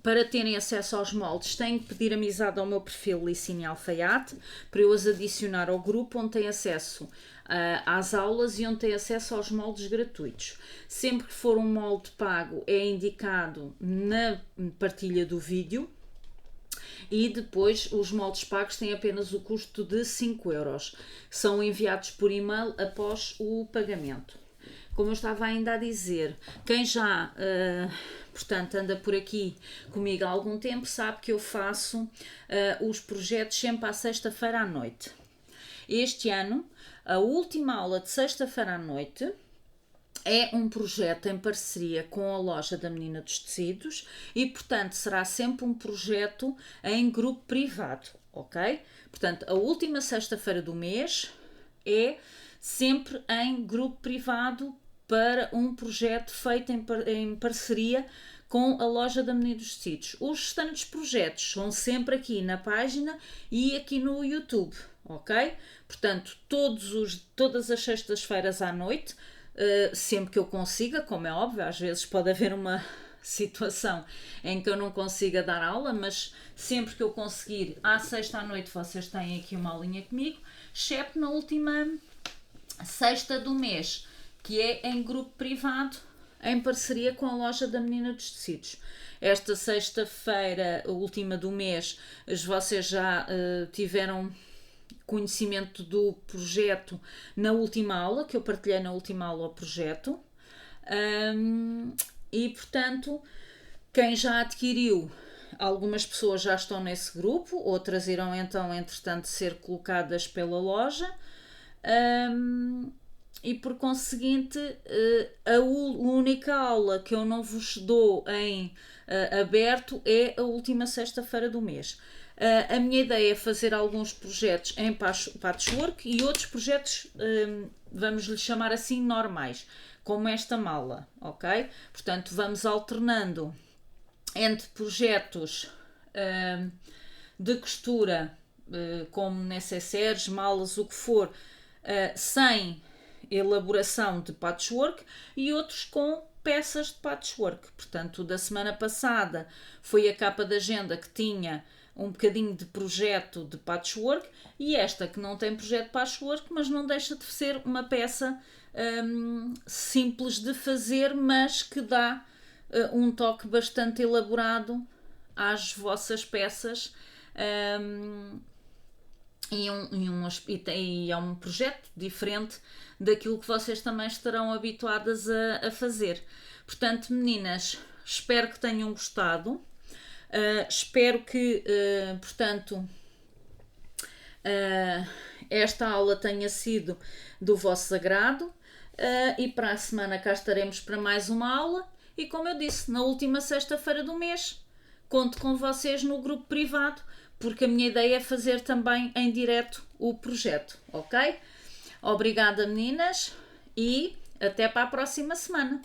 para terem acesso aos moldes têm que pedir amizade ao meu perfil Licine Alfaiate para eu os adicionar ao grupo onde têm acesso às aulas e onde têm acesso aos moldes gratuitos. Sempre que for um molde pago é indicado na partilha do vídeo e depois os moldes pagos têm apenas o custo de 5€. São enviados por e-mail após o pagamento. Como eu estava ainda a dizer, quem já, portanto, anda por aqui comigo há algum tempo sabe que eu faço os projetos sempre à sexta-feira à noite. Este ano, a última aula de sexta-feira à noite é um projeto em parceria com a loja da Menina dos Tecidos e, portanto, será sempre um projeto em grupo privado, ok? Portanto, a última sexta-feira do mês é sempre em grupo privado para um projeto feito em parceria com a loja da Menina dos Tecidos. Os restantes projetos são sempre aqui na página e aqui no YouTube, ok? Portanto, todas as sextas-feiras à noite, sempre que eu consiga, como é óbvio, às vezes pode haver uma situação em que eu não consiga dar aula, mas sempre que eu conseguir, à sexta à noite vocês têm aqui uma aulinha comigo, excepto na última sexta do mês, que é em grupo privado, em parceria com a loja da Menina dos Tecidos. Esta sexta-feira, a última do mês, vocês já tiveram conhecimento do projeto na última aula, que eu partilhei na última aula o projeto. E, portanto, quem já adquiriu, algumas pessoas já estão nesse grupo, outras irão então, entretanto, ser colocadas pela loja. E por conseguinte, a única aula que eu não vos dou em aberto é a última sexta-feira do mês. A minha ideia é fazer alguns projetos em patchwork e outros projetos, vamos lhe chamar assim, normais, como esta mala, ok? Portanto, vamos alternando entre projetos de costura, como necessaires, malas, o que for, sem elaboração de patchwork, e outros com peças de patchwork. Portanto, da semana passada foi a capa da agenda que tinha um bocadinho de projeto de patchwork, e esta que não tem projeto de patchwork, mas não deixa de ser uma peça simples de fazer, mas que dá um toque bastante elaborado às vossas peças. E é um projeto diferente daquilo que vocês também estarão habituadas a fazer. Portanto, meninas, espero que tenham gostado. Espero que, portanto, esta aula tenha sido do vosso agrado. E para a semana cá estaremos para mais uma aula. E como eu disse, na última sexta-feira do mês, conto com vocês no grupo privado, porque a minha ideia é fazer também em direto o projeto, ok? Obrigada, meninas, e até para a próxima semana.